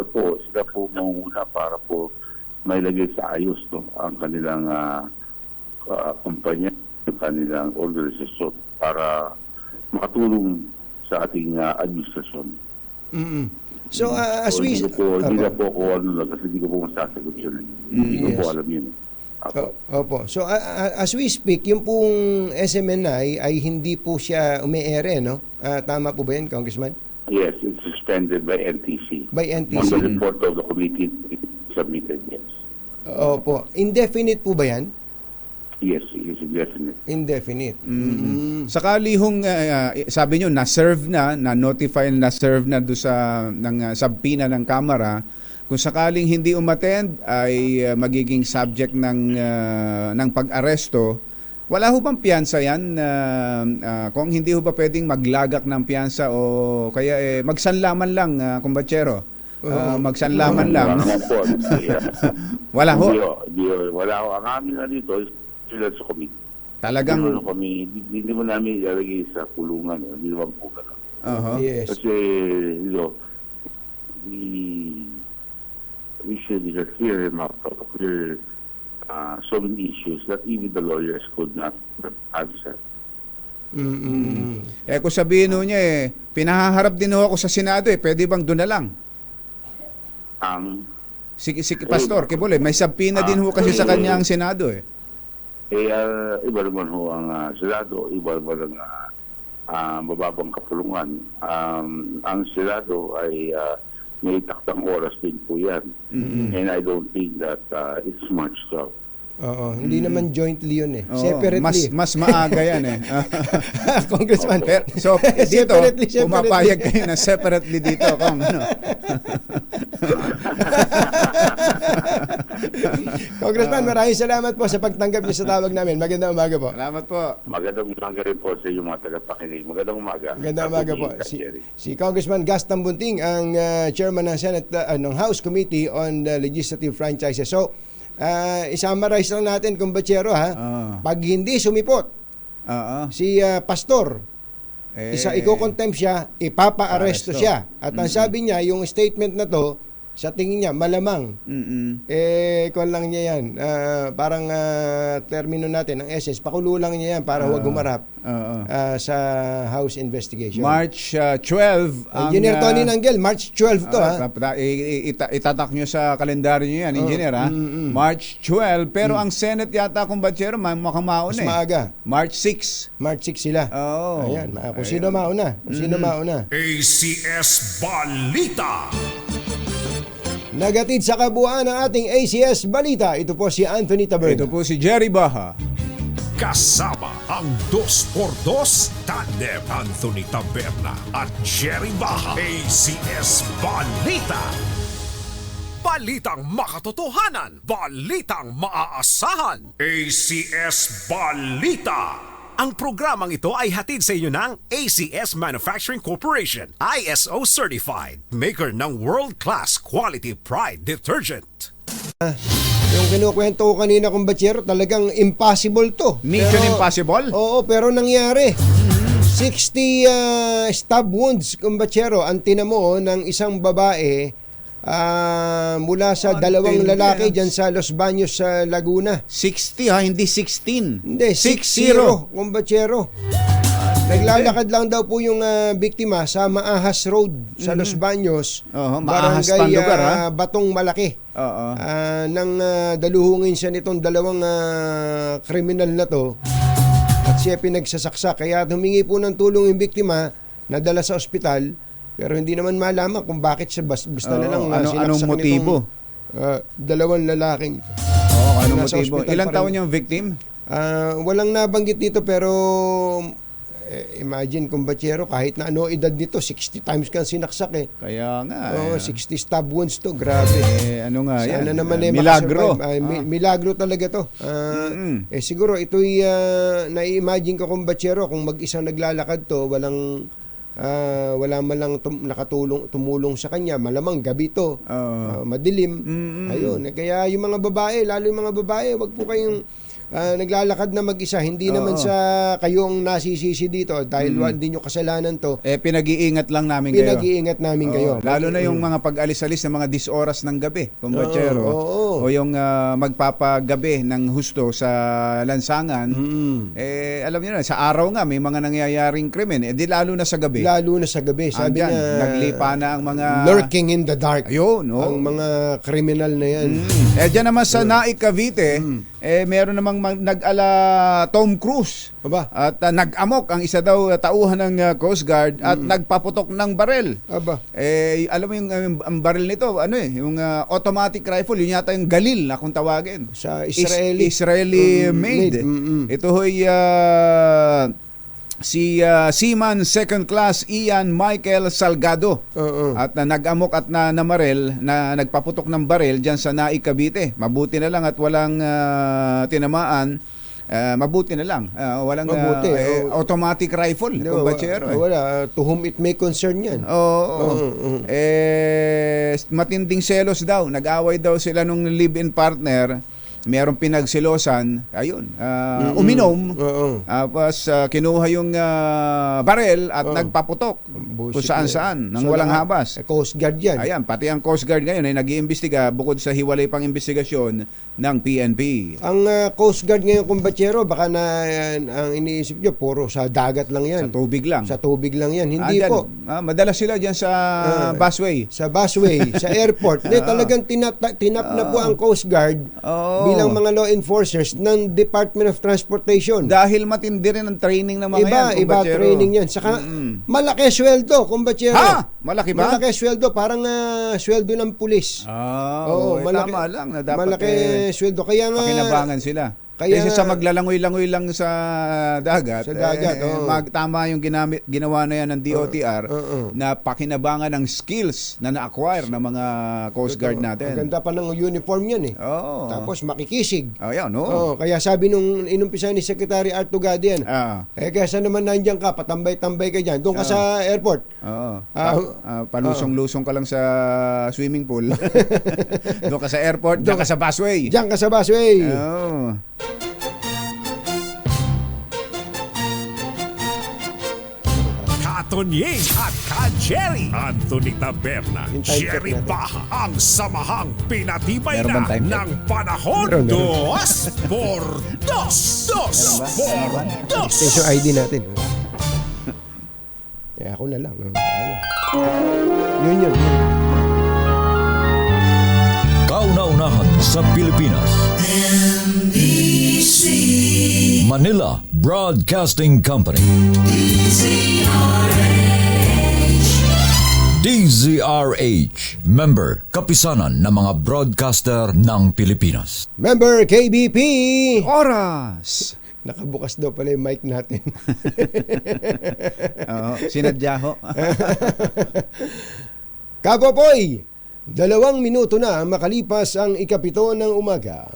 po, sila po manguna para po mailagay sa ayos ang kanilang kumpanya, ang kanilang organisasyon para makatulong sa ating administrasyon. So, as we... Hindi na po ako kasi hindi ko po masasagot yun. Hindi ko po alam yun. Opo. So, as we speak, yung pong SMNI ay hindi po siya umi-ere, no? Tama po ba yun, Congressman? Yes, it's suspended by NTC. By On NTC. the report of the committee submitted, yes. Opo. Indefinite po ba yan? Yes, it is indefinite. Indefinite. Sakali hong sabi nyo na-serve na-notify na-serve na do sa subpoena ng Kamara, kung sakaling hindi umattend ay magiging subject ng pag-aresto. Wala ho bang piyansa yan? Kung hindi ho ba pwedeng maglagak ng piyansa o kaya magsanlaman lang, kumbatsero? Magsanlaman lang. Wala naman po. Wala ho? Wala ho. Ang amin na dito is sila sa committee. Talagang... Hindi mo namin ilalagay sa kulungan. Hindi naman po gano'n. Yes. Kasi, we should hear so many issues that even the lawyers could not answer. Kung sabihin ho niya pinahaharap din ho ako sa Senado pwede bang doon na lang? Sige, Pastor Kibuloy, may subpoena din ho kasi sa kanya ang Senado Iba naman ho ang Senado, iba naman ang mababang kapulungan. Ang Senado ay may taktang oras din po yan. And I don't think that it's much so. Oo, hindi naman jointly yun Separately. Mas maaga yan Congressman. So, dito, Separately. pumapayag kayo na separately dito. Congressman, maraming salamat po sa pagtanggap niyo sa tawag namin. Magandang umaga po. Salamat po. Magandang umaga rin po sa inyong mga tagapakinig. Magandang umaga. Magandang umaga po. Jerry. Si Congressman Gaston Bunting, ang chairman ng Senate, ng House Committee on Legislative Franchises. So, isummarize lang natin, kumbatsero pag hindi sumipot si Pastor, iko-contempt siya, ipapa-aresto siya. At ang sabi niya, yung statement na to, sa tingin niya, malamang. Kung lang niya yan. Parang termino natin, ang essence, pakulo lang niya yan para huwag humarap sa House investigation. March 12. Engineer Tony Nanggel, March 12 to Itatak nyo sa kalendaryo nyo yan, Engineer March 12. Pero ang Senate yata, kumbatsero, makamaon Mas maaga. March 6. March 6 sila. Ayan, kung sino mauna. ACS Balita. Nagatid sa kabuuan ng ating ACS Balita. Ito po si Anthony Taberna. Ito po si Jerry Baha. Kasama ang 2x2 tandem Anthony Taberna at Jerry Baha. ACS Balita. Balitang makatotohanan. Balitang maaasahan. ACS Balita. Ang programang ito ay hatid sa inyo ng ACS Manufacturing Corporation, ISO Certified, maker ng world-class quality pride detergent. Yung kinukwento ko kanina, kumbatsero, talagang impossible to. Mission impossible? Oo, pero nangyari. 60 stab wounds, kumbatsero, ang tinamo ng isang babae mula sa dalawang lalaki dyan sa Los Baños sa Laguna. 60 hindi 16. Hindi, 60, kumbatsero. Naglalakad lang daw po yung biktima sa Maahas Road sa Los Baños, Maahas pang lugar, Batong Malaki. Nang daluhungin siya nitong dalawang kriminal na to at siya pinagsasaksak. Kaya humingi po ng tulong yung biktima, nadala sa ospital. Pero hindi naman malaman kung bakit siya basta na lang anong motibo? Dalawang lalaking. Anong motibo? Ilang taon yung victim? Walang nabanggit dito pero imagine kumbatsero, kahit na ano edad nito, 60 times kang sinaksak Kaya nga. 60 stab wounds to, grabe. Ano nga yan? Sana naman milagro. Milagro talaga to. Siguro ito'y na-imagine ko kumbatsero, kung mag-isang naglalakad to, wala man lang tumulong sa kanya, malamang gabi to, madilim. Ayun, kaya yung mga babae, lalo yung mga babae, wag po kayong naglalakad na mag-isa, hindi naman sa kayong nasisisi dito dahil hindi nyo kasalanan to. Pinag-iingat lang namin kayo. Pinag-iingat namin kayo. Lalo na yung mga pag-alis-alis ng mga 10 oras ng gabi, kumbatsero. O yung magpapagabi ng husto sa lansangan. Alam niyo na, sa araw nga may mga nangyayaring krimen, di lalo na sa gabi. Lalo na sa gabi. Sabi niya, naglipa na ang mga lurking in the dark. Ayun, ang mga kriminal na yan. Diyan naman sa Naik, Cavite, meron namang nag-ala Tom Cruise. Aba. At nag-amok ang isa daw tauhan ng Coast Guard at nagpaputok ng barel. Aba. Alam mo yung ang baril nito, yung automatic rifle, yun yata yung Galil na kung tawagin. Sa Israeli. Israeli made. Ito ho'y si Seaman Second Class Ian Michael Salgado. At nag-amok at namarel na nagpaputok ng baril diyan sa Naik, Cavite. Mabuti na lang at walang tinamaan. Mabuti na lang. Walang automatic rifle, kumbachero. Wala, to whom it may concern yan. Matinding selos daw. Nag-away daw sila nung live-in partner. Merong pinagsilosan, ayun, uminom, tapos kinuha yung barel at nagpaputok kung saan-saan, nang walang habas. Coast Guard yan. Ayan, pati ang Coast Guard ngayon ay nag-iimbestiga bukod sa hiwalay pang investigasyon ng PNP. Ang Coast Guard ngayon, kumbatsero, baka na ang iniisip nyo, puro sa dagat lang yan. Sa tubig lang. Sa tubig lang yan. Hindi po. Madalas sila dyan sa busway. Sa busway, sa airport. Talagang tinap na po ang Coast Guard bilang mga law enforcers ng Department of Transportation. Dahil matindi rin ang training ng mga yan. Iba training yan. Saka malaki sweldo, kumbatsero. Ha? Malaki ba? Malaki sweldo, parang sweldo ng pulis. Malaki, tama lang na dapat malaki sweldo. Kaya nga pakinabangan sila. Kaysa sa maglalangoy-langoy lang sa dagat, tama yung ginawa na yan ng DOTR na pakinabangan ng skills na na-acquire ng mga Coast Guard natin. Ang ganda pa ng uniform yan Tapos makikisig. Kaya sabi nung inumpisa ni Secretary Art Tugadian, kaysa naman nandiyan ka, patambay-tambay ka dyan. Doon ka sa airport. Palusong-lusong ka lang sa swimming pool. Doon ka sa airport, diyan ka sa busway. Diyan ka sa busway. Tonying at Ka-Jerry Anthony Taberna, Yung time check Jerry natin. Baha, ang samahang pinatibay Meron bang na time check? ng panahon. Meron. 2 por 2 por 2. Station ID natin. Ako na lang. Yun. Kauna-unahan sa Pilipinas. Manila Broadcasting Company. DZRH. Member, kapisanan ng mga broadcaster ng Pilipinas. Member KBP. Oras! Nakabukas daw pala yung mic natin. Sinadya ho. Kapopoy, 2 minuto na makalipas ang 7 ng umaga.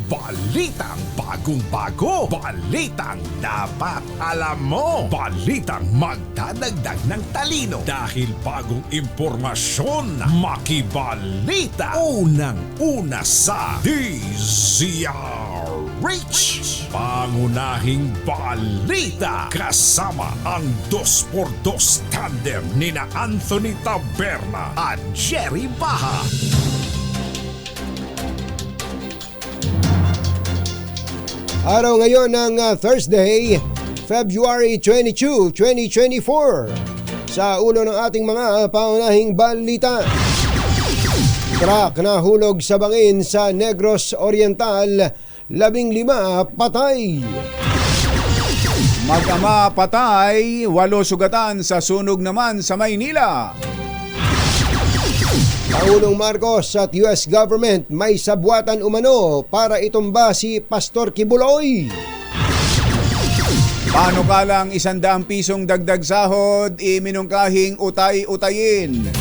Balitang bagong-bago. Balitang dapat alam mo. Balitang magdadagdag ng talino. Dahil bagong impormasyon, makibalita. Unang-una sa DZRH. Pangunahing balita. Kasama ang 2x2 tandem nina Anthony Taberna at Jerry Baha. Araw ngayon ng Thursday, February 22, 2024. Sa ulo ng ating mga pangunahing balita. Truck na hulog sa bangin sa Negros Oriental, 15 patay. Mag-ama patay, 8 sugatan sa sunog naman sa Maynila. Pangulong Marcos at US government may sabwatan umano para itumba si Pastor Kibuloy. Panukalang 100 pisong dagdag sahod, iminungkahing utay-utayin.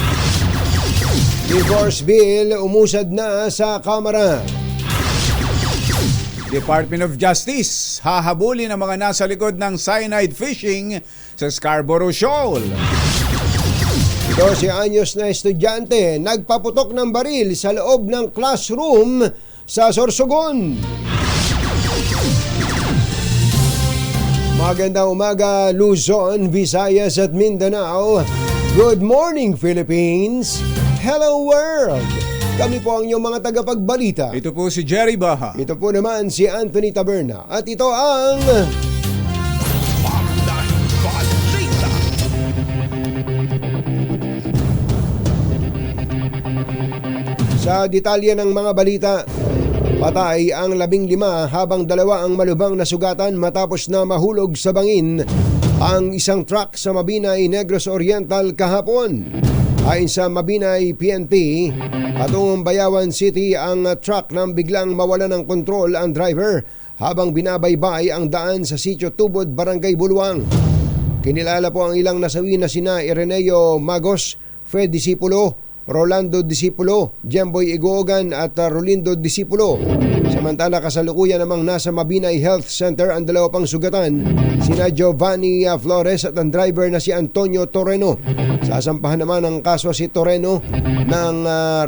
Divorce bill umusad na sa Kamara. Department of Justice, hahabulin ang mga nasa likod ng cyanide fishing sa Scarborough Shoal. 12 anyos na estudyante nagpaputok ng baril sa loob ng classroom sa Sorsogon. Magandang umaga, Luzon, Visayas at Mindanao. Good morning, Philippines. Hello, world. Kami po ang inyong mga tagapagbalita. Ito po si Jerry Baha. Ito po naman si Anthony Taberna. At ito ang... Pangunahing balita. Sa detalye ng mga balita, Patay ang 15 habang 2 ang malubhang nasugatan matapos na mahulog sa bangin ang isang truck sa Mabinay, Negros Oriental kahapon. Ayon sa Mabinay PNP, patungong Bayawan City ang truck nang biglang mawala ng kontrol ang driver habang binabaybay ang daan sa Sitio Tubod, Barangay Buluang. Kinilala po ang ilang nasawi na sina Ireneo Magos, Fred Disipulo, Rolando Disipulo, Jemboy Igoogan at Rolindo Disipulo. Samantala kasalukuyan namang nasa Mabinay Health Center ang 2 pang sugatan, sina Giovanni Flores at ang driver na si Antonio Torreno. Sasampahan naman ang kaso si Torreno ng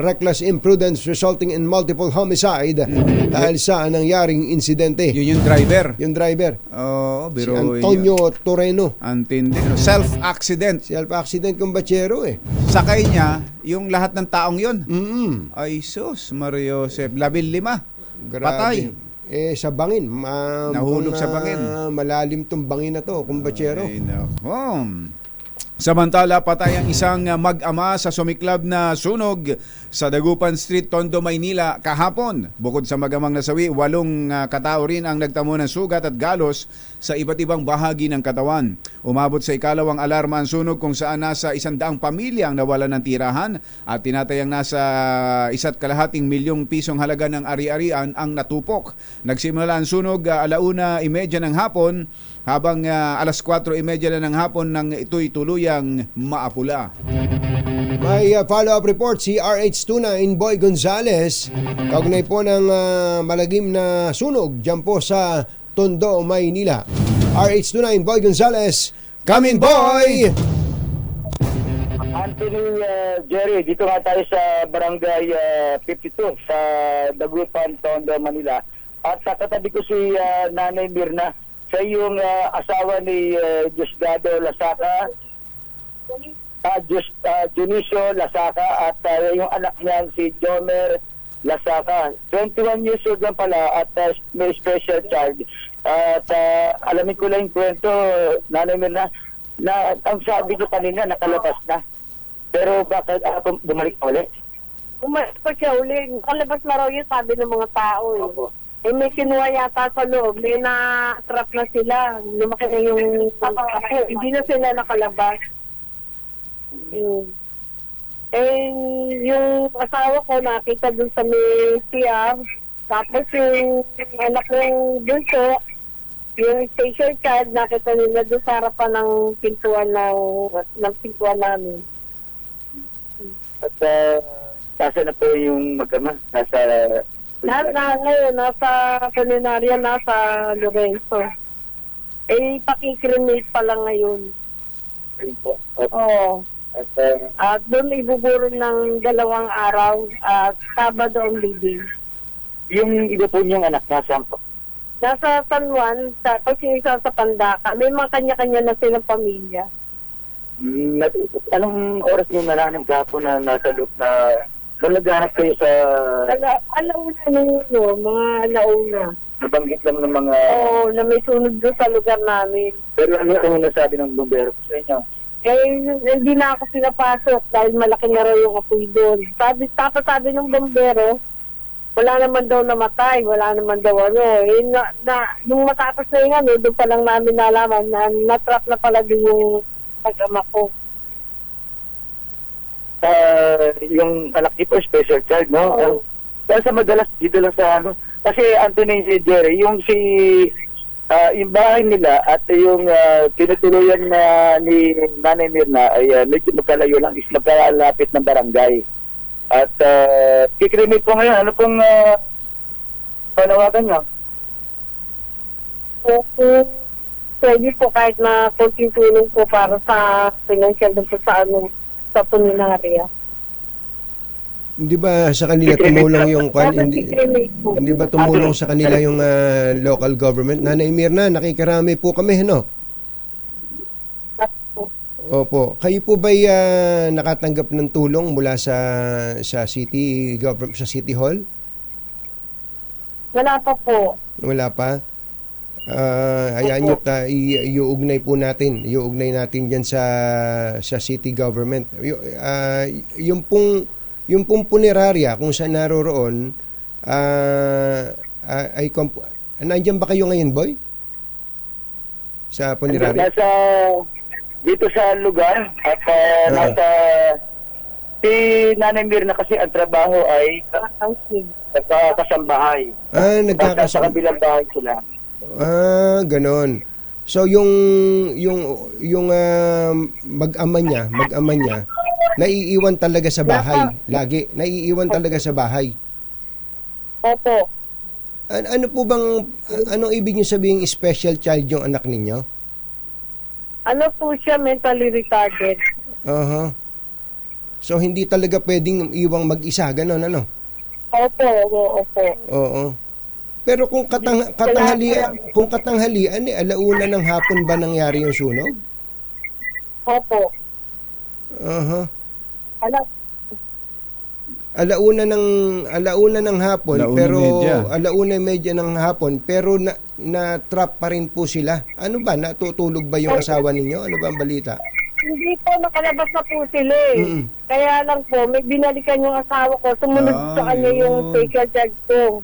reckless imprudence resulting in multiple homicide dahil sa nangyaring insidente. Yun yung driver. Yung driver, Oo, si pero Antonio Torreno. antindi. Self-accident. Self-accident kumbachero Sakay niya yung lahat ng taong yun. Ay Mm-hmm. sus, Mario Joseph, 15. Grabe. Patay. Sa bangin. Nahulog sa bangin. Malalim tong bangin na to, kumbachero. Ay, nako. Samantala, patay ang isang mag-ama sa sumiklab na sunog sa Dagupan Street, Tondo, Maynila kahapon. Bukod sa mag-amang nasawi, 8 katao rin ang nagtamo ng sugat at galos sa iba't ibang bahagi ng katawan. Umabot sa ikalawang alarma ang sunog kung saan nasa 100 pamilya ang nawalan ng tirahan at tinatayang nasa 1.2 milyong pisong halaga ng ari-arian ang natupok. Nagsimula ang sunog 1:30 ng hapon habang 4:30 na ng hapon nang ito'y tuluyang maapula. May follow-up report si RH29 Boy Gonzales kaugnay po ng malagim na sunog dyan po sa Tondo, Maynila. RH29 Boy Gonzales, come in boy! Anthony, Jerry, dito nga tayo sa Barangay 52 sa Dagupan, Tondo, Manila. At sa katabi ko si Nanay Mirna, siya yung asawa ni Diosdado Lasaka, Junicio Lasaka, at yung anak niya si Jomer Lasaka. 21 years old lang pala at may special child. At alamin ko lang yung kwento, Nanay Mirna, na ang sabi ko kanina nakalabas na. Pero bakit bumalik ulit? Umalis pa siya uli. Nakalabas na raw yun, sabi ng mga tao. May kinuha yata sa loob. May na-trap na sila. Lumaki na yung... hindi na sila nakalabas. Yung asawa ko nakita dun sa may CR. Tapos yung anak ng bunso, yung station child, nakita nila dun sa harapan ng pintuan ng pintuan namin. At nasa na po yung magkama? Ngayon, nasa kulinarya, nasa Lorenzo. Pakikremate pa lang ngayon. Oo. At doon ibuburo ng 2 araw at Sabado ang living. Yung iba po niyang anak, nasaan po? Nasa San Juan, kasi isa sa Pandaka. May mga kanya-kanya na silang pamilya. Anong oras niyo nalaman kahapon na nasa loob na naghahanap kayo sa... Alauna nung mga alauna. Nabanggit lang ng mga... Oo, na may sunog doon sa lugar namin. Pero ano yung nasabi ng bumbero sa inyo? Hindi na ako pinapasok dahil malaki na raw yung apoy doon. Sabi ng bombero, wala naman daw namatay, wala naman daw ano. Nung matapos na yung ano, doon pa lang namin nalaman na natrap na pala din yung pag-ama ko. Yung anak niyo po, special child, no? Dahil sa madalas dito lang sa ano. Kasi Anthony Jerry, yung yung bahay nila at yung tinutuluyan na ni Nanay Mirna ay medyo magkalayo lang, is magkalapit ng barangay. At kikremate po ngayon, ano pong panawagan nyo? Okay. Pwede po kahit na konting tulong po para sa financial dun po sa puninarya. Hindi ba sa kanila tumulong yung hindi ba tumulong sa kanila yung local government? Nanay Mirna, nakikarami po kami, no? Opo. Kayo po ba nakatanggap ng tulong mula sa city government, sa City Hall? Wala pa po. Wala pa. Hayaan nyo, iuugnay po natin. Iuugnay natin diyan sa city government. Yung pong punerarya kung saan naroroon, Nandiyan ba kayo ngayon, Boy? Sa punerarya? Nasa dito sa lugar at nasa si Nanay Mirna kasi ang trabaho ay kasambahay. Sa kabilang bahay sila. Ganon. So yung mag-ama niya, naiiwan talaga sa bahay. Lagi naiiwan talaga sa bahay. Opo. Ano po bang anong ibig niyo sabihin special child yung anak ninyo? Ano po siya, mentally retarded. So hindi talaga pwedeng iwang mag-isa, ganon ano? Opo. Oo. Pero kung katanghalian, alauna ng hapon ba nangyari yung sunog? Opo. Alauna ng hapon, alauna medya ng hapon, pero na-trap pa rin po sila. Ano ba, natutulog ba yung asawa ninyo? Ano ba ang balita? Hindi po, nakalabas na po sila eh. Kaya lang po, may binalikan yung asawa ko, sumunod sa kanya yung special charge ko.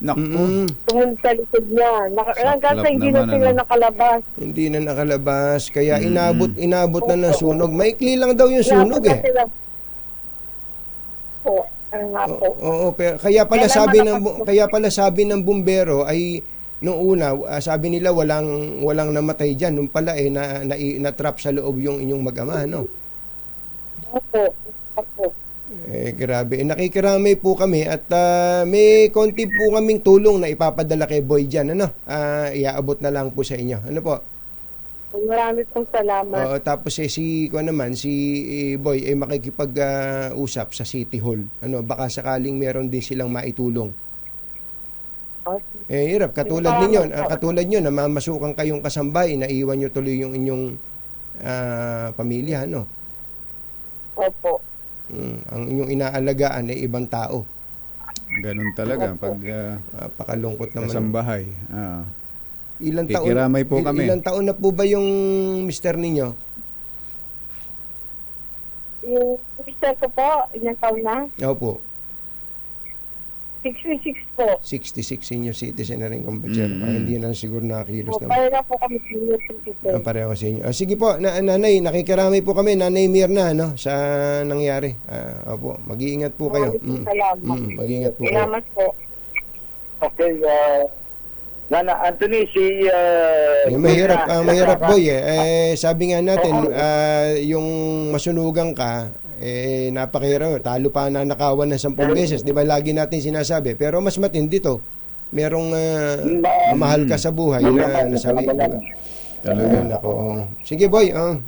Sumunod sa likod niya. Kasi hindi na sila nakalabas. Hindi na nakalabas, kaya inabot na ng sunog. Maikli lang daw yung sunog eh. Oo, pero kaya pala sabi ng bumbero ay nung una, sabi nila walang namatay diyan, nung pala na-trap sa loob yung inyong mag-ama, no? Opo. Grabe. Nakikiramay po kami at may konti po kaming tulong na ipapadala kay Boy diyan, ano? Iaabot na lang po sa inyo. Ano po? Marami pong salamat. Tapos si Boy ay makikipag-usap sa City Hall. Ano, baka sakaling meron din silang maitulong. Hirap katulad nyo na mamasukan kayong kasambay, naiwan nyo tuloy yung inyong pamilya, no? Opo. Ang inyong inaalagaan ay ibang tao. Ganun talaga pag pakalungkot naman. Kasambahay. Ilang taon na po ba yung mister ninyo? Yung mister ko po, ilang taon na? Opo. 66 po. 66 senior citizen na rin, kumbachero. Hindi na siguro nakakilos naman. Pareho na po kami senior citizen. Pareho senior. Sige po, nanay, nakikiramay po kami, Nanay Mirna, no, sa nangyari. Opo, mag-iingat po kayo. Mag-iingat po kayo. Salamat po. Okay, Nana Anthony, mahirap Boy sabi nga natin, yung masunugan ka, napakahirap. Talo pa na nakawan ng 10 beses. Di ba lagi natin sinasabi? Pero mas matindi to. Merong mahal ka sa buhay na nasawi. Diba? Talaga, nako. Sige, Boy. 30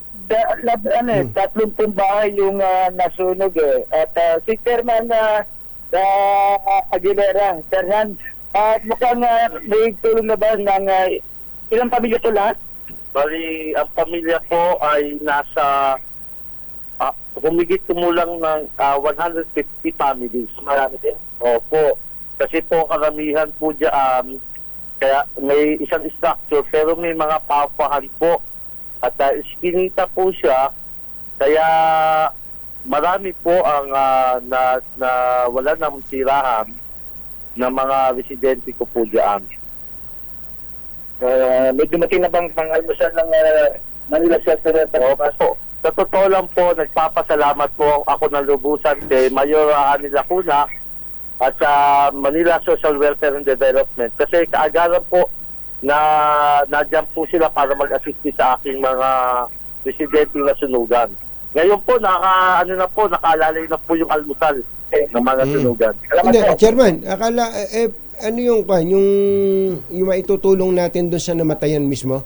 bahay yung nasunog eh. At si Chairman Aguilera, Chairman, mukhang may tulong na ba ng ilang pamilya to lahat? Bali, ang pamilya ko ay nasa humigit kumulang ng 150 families. Marami din? Opo. Kasi po karamihan po dyan, kaya may isang structure pero may mga papahan po. At iskinita po siya, kaya marami po ang na wala ng tirahan ng mga residente ko po dyan. May dumating na bang pang-almusal ng Manila Shelter? Opo. Sa totoo lang po, nagpapasalamat po ako ng lubusan kay Mayor Ani Lacuna at sa Manila Social Welfare and Development. Kasi kaagaran po na nadyan po sila para mag-assist sa aking mga residente na sunugan. Ngayon po, nakalalay na po yung almusal ng mga sunugan. Chairman, akala, ano yung maitutulong natin doon sa namatayan mismo?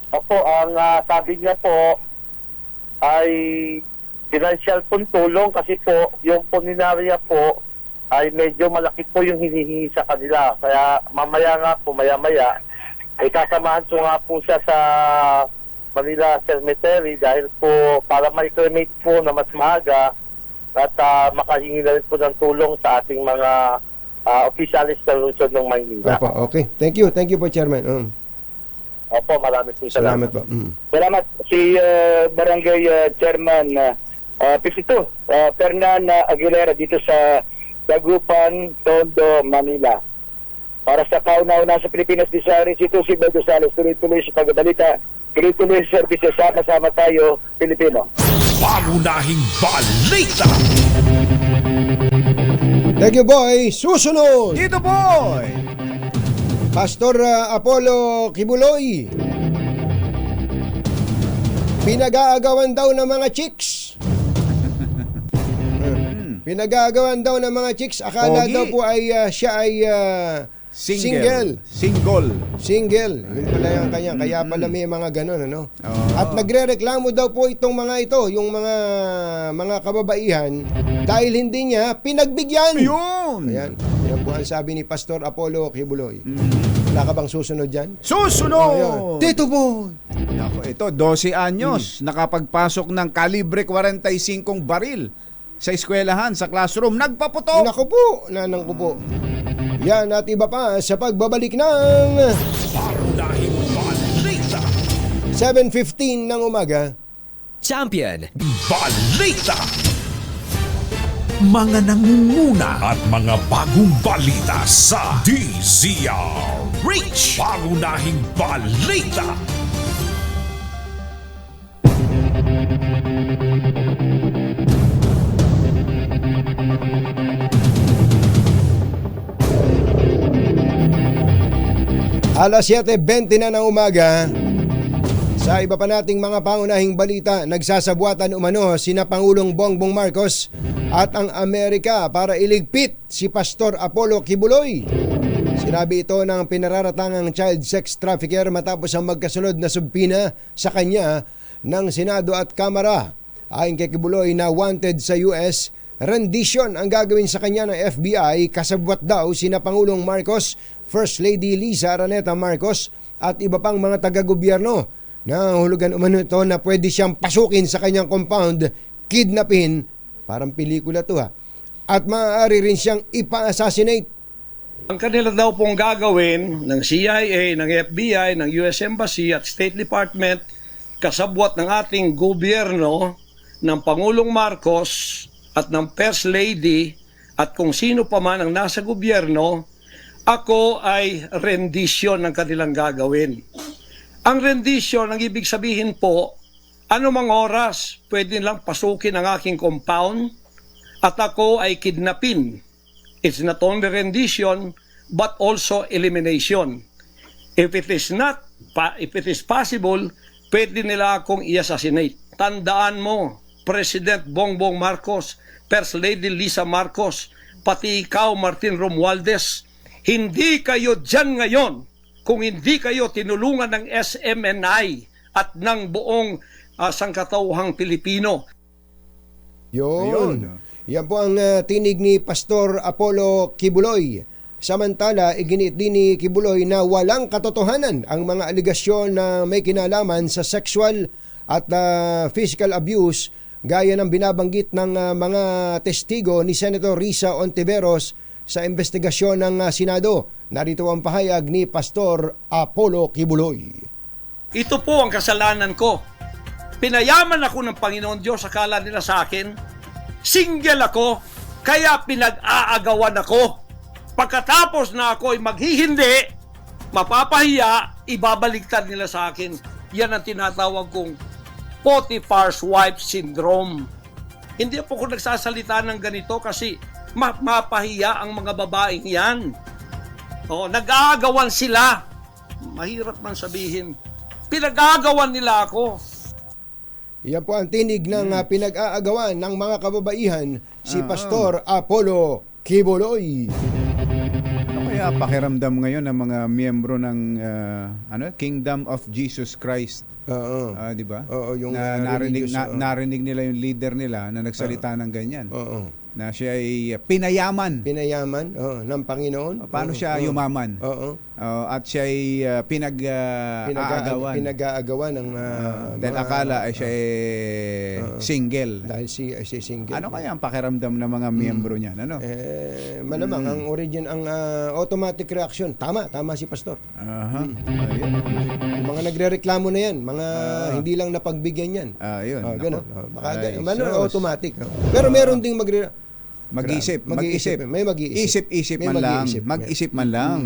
Opo, ang sabi niya po ay financial pong tulong kasi po yung puninarya po ay medyo malaki po yung hinihingi sa kanila. Kaya maya kasamahan ko nga po siya sa Manila Cemetery dahil po para may cremate po na mas maaga at makahingi na rin po ng tulong sa ating mga officialis ng lungsod ng Maynila. Opo, okay. Thank you po, Chairman. Opo, marami po salamat. Po. Salamat. Si Barangay Chairman 52, Fernan Aguilera dito sa Dagupan, Tondo, Manila. Para sa kauna-una sa Pilipinas, Disaris, ito si Bedo Salas, tuloy-tuloy sa pagbabalita, tuloy-tuloy sa services, sama-sama tayo, Pilipino. Pangunahing balita. Thank you, boy. Susunod, Dito, boy! Pastor Apollo Kibuloy. Pinag-aagawan daw ng mga chicks. Pinag-aagawan daw ng mga chicks. Akala Pogi. daw po ay siya ay single. Single. Yun pala yung kanya. Kaya pala may mga ganun, ano? At nagre-reklamo daw po itong mga ito, yung mga kababaihan, dahil hindi niya pinagbigyan. Yun! Ayan. Yan po ang sabi ni Pastor Apollo Kibuloy. Wala ka bang susunod dyan? Susunod! Tito po! Nako, ito, 12 anyos, nakapagpasok ng kalibre 45 baril sa eskwelahan, sa classroom, nagpaputok! Naku po, nanang ko po. Yan at iba pa sa pagbabalik ng Pangunahing balita. 7:15 ng umaga. Champion. Balita. Mga nangunguna at mga bagong balita sa DZRH. Pangunahing balita. Alas 7:20 na ng umaga. Sa iba pa nating mga pangunahing balita, nagsasabuatan umano sina Pangulong Bongbong Marcos at ang Amerika para iligpit si Pastor Apollo Kibuloy. Sinabi ito ng pinararatangang child sex trafficker matapos ang magkasunod na subpina sa kanya ng Senado at Kamara. Ayon kay Kibuloy na wanted sa US, rendition ang gagawin sa kanya ng FBI, kasabwat daw sina Pangulong Marcos, First Lady Liza Araneta Marcos at iba pang mga taga-gobyerno. Nahulugan umano ito na pwede siyang pasukin sa kanyang compound, kidnapin, parang pelikula to ha, at maaari rin siyang ipa-assassinate. Ang kanila daw pong gagawin ng CIA, ng FBI, ng US Embassy at State Department, kasabwat ng ating gobyerno, ng Pangulong Marcos at ng First Lady at kung sino pa man ang nasa gobyerno, ako ay rendition ng kanilang gagawin. Ang rendition, ang ibig sabihin po, anumang oras pwede lang pasukin ang aking compound at ako ay kidnapin. It's not only rendition but also elimination. If it is possible, pwede nila akong i-assassinate. Tandaan mo, President Bongbong Marcos, First Lady Liza Marcos, pati ikaw Martin Romualdez, hindi kayo dyan ngayon kung hindi kayo tinulungan ng SMNI at ng buong sangkatauhang Pilipino. Yun. Yan po ang tinig ni Pastor Apollo Kibuloy. Samantala, iginit din ni Kibuloy na walang katotohanan ang mga aligasyon na may kinalaman sa sexual at physical abuse gaya ng binabanggit ng mga testigo ni Senator Risa Ontiveros sa investigasyon ng Senado. Narito ang pahayag ni Pastor Apollo Kibuloy. Ito po ang kasalanan ko. Pinayaman ako ng Panginoon Diyos, akala nila sa akin. Single ako, kaya pinag-aagawan ako. Pagkatapos na ako ay maghihindi, mapapahiya, ibabaliktad nila sa akin. Yan ang tinatawag kong Potiphar's wife syndrome. Hindi po ako nagsasalita ng ganito kasi mapahiya ang mga babaeng yan. Nag-aagawan sila. Mahirap man sabihin. Pinag-aagawan nila ako. Yan po ang tinig ng pinag-aagawan ng mga kababaihan, si Pastor Apollo Kibuloy. Ano kaya pakiramdam ngayon ng mga miyembro ng Kingdom of Jesus Christ? Di ba? Yung narinig nila yung leader nila na nagsalita ng ganyan. Na siya ay pinayaman ng Panginoon. Paano siya yumaman? At siya ay pinag-aagawan ng dahil akala ay siya ay single. Dahil siya single. Ano kaya ang pakiramdam ng mga miyembro niya? Ano? Malamang ang origin, ang automatic reaction. Tama si Pastor. Mga nagrereklamo na yan, mga hindi lang napagbigyan yan. Yun. Ganun. Automatic. Pero meron ding Mag-isip. May mag-iisip. Isip-isip May man lang. mag-iisip. Mag-isip man lang.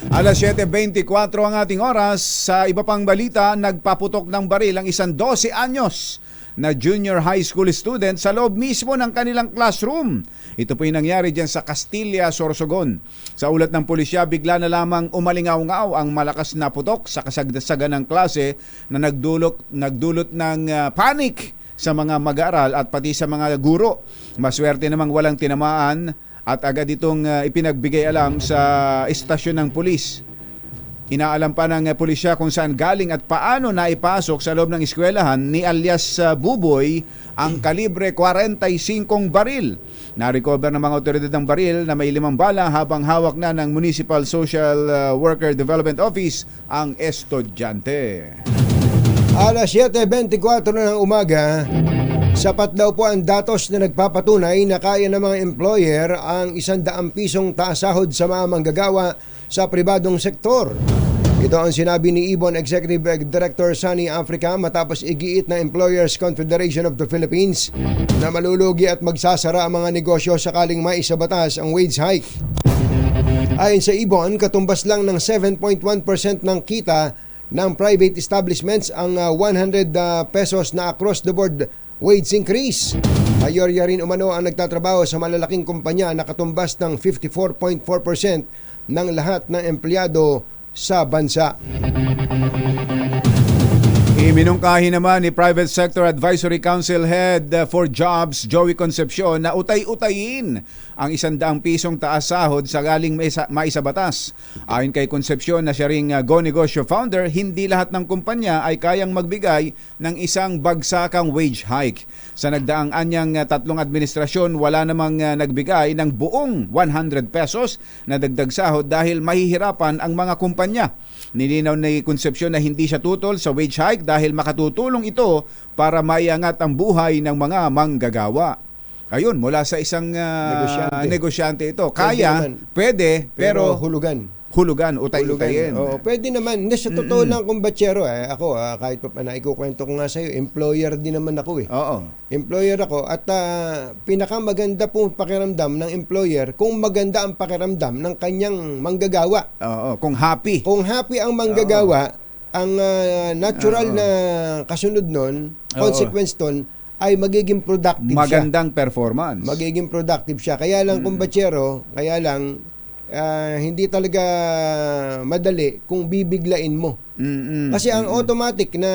Alas 7:24 ang ating oras. Sa iba pang balita, nagpaputok ng baril ang isang 12 anyos na junior high school student sa loob mismo ng kanilang classroom. Ito po yung nangyari dyan sa Castilla, Sorsogon. Sa ulat ng pulisya, bigla na lamang umalingaw-ngaw ang malakas na putok sa kasagsagan ng klase na nagdulot ng panic sa mga mag-aaral at pati sa mga guro. Maswerte namang walang tinamaan at agad itong ipinagbigay alam sa istasyon ng pulis. Inaalam pa ng pulisya kung saan galing at paano naipasok sa loob ng eskwelahan ni alias Buboy ang kalibre 45 baril. Na-recover ng mga otoridad ng baril na may 5 bala habang hawak na ng Municipal Social Worker Development Office ang estudyante. Alas 7:24 na ng umaga, sapat daw po ang datos na nagpapatunay na kaya ng mga employer ang 100 pisong taas sahod sa mga manggagawa sa pribadong sektor. Ito ang sinabi ni Ibon Executive Director Sunny Africa matapos igiit na Employers Confederation of the Philippines na malulugi at magsasara ang mga negosyo sakaling maisabatas ang wage hike. Ayon sa Ibon, katumbas lang ng 7.1% ng kita ng private establishments ang 100 pesos na across the board wage increase. Mayorya rin umano ang nagtatrabaho sa malalaking kumpanya na katumbas ng 54.4% ng lahat ng empleyado sa bansa. Iminungkahi naman ni Private Sector Advisory Council Head for Jobs, Joey Concepcion, na utay-utayin ang 100 pisong taas sahod sa galing maisabatas. Ayon kay Concepcion na siya ring Go Negosyo founder, hindi lahat ng kumpanya ay kayang magbigay ng isang bagsakang wage hike. Sa nagdaang anyang 3 administrasyon, wala namang nagbigay ng buong 100 pesos na dagdag sahod dahil mahihirapan ang mga kumpanya. Nilinaw ni Concepcion na hindi siya tutol sa wage hike dahil makatutulong ito para maiangat ang buhay ng mga manggagawa. Ayun, mula sa isang negosyante ito. Kaya, pwede, pero hulugan, utay-utayin. Oo, pwede naman. Hindi, sa totoo lang kung batsero, ako, kahit pa na ikukwento ko nga sa'yo, employer din naman ako eh. Oo. Employer ako at pinakamaganda pong pakiramdam ng employer kung maganda ang pakiramdam ng kanyang manggagawa. Oo, kung happy. Kung happy ang manggagawa, ang natural na kasunod nun, consequence nun, ay magiging productive Magandang performance. Magiging productive siya. Kaya lang kung batsero, hindi talaga madali kung bibiglain mo. Kasi ang automatic na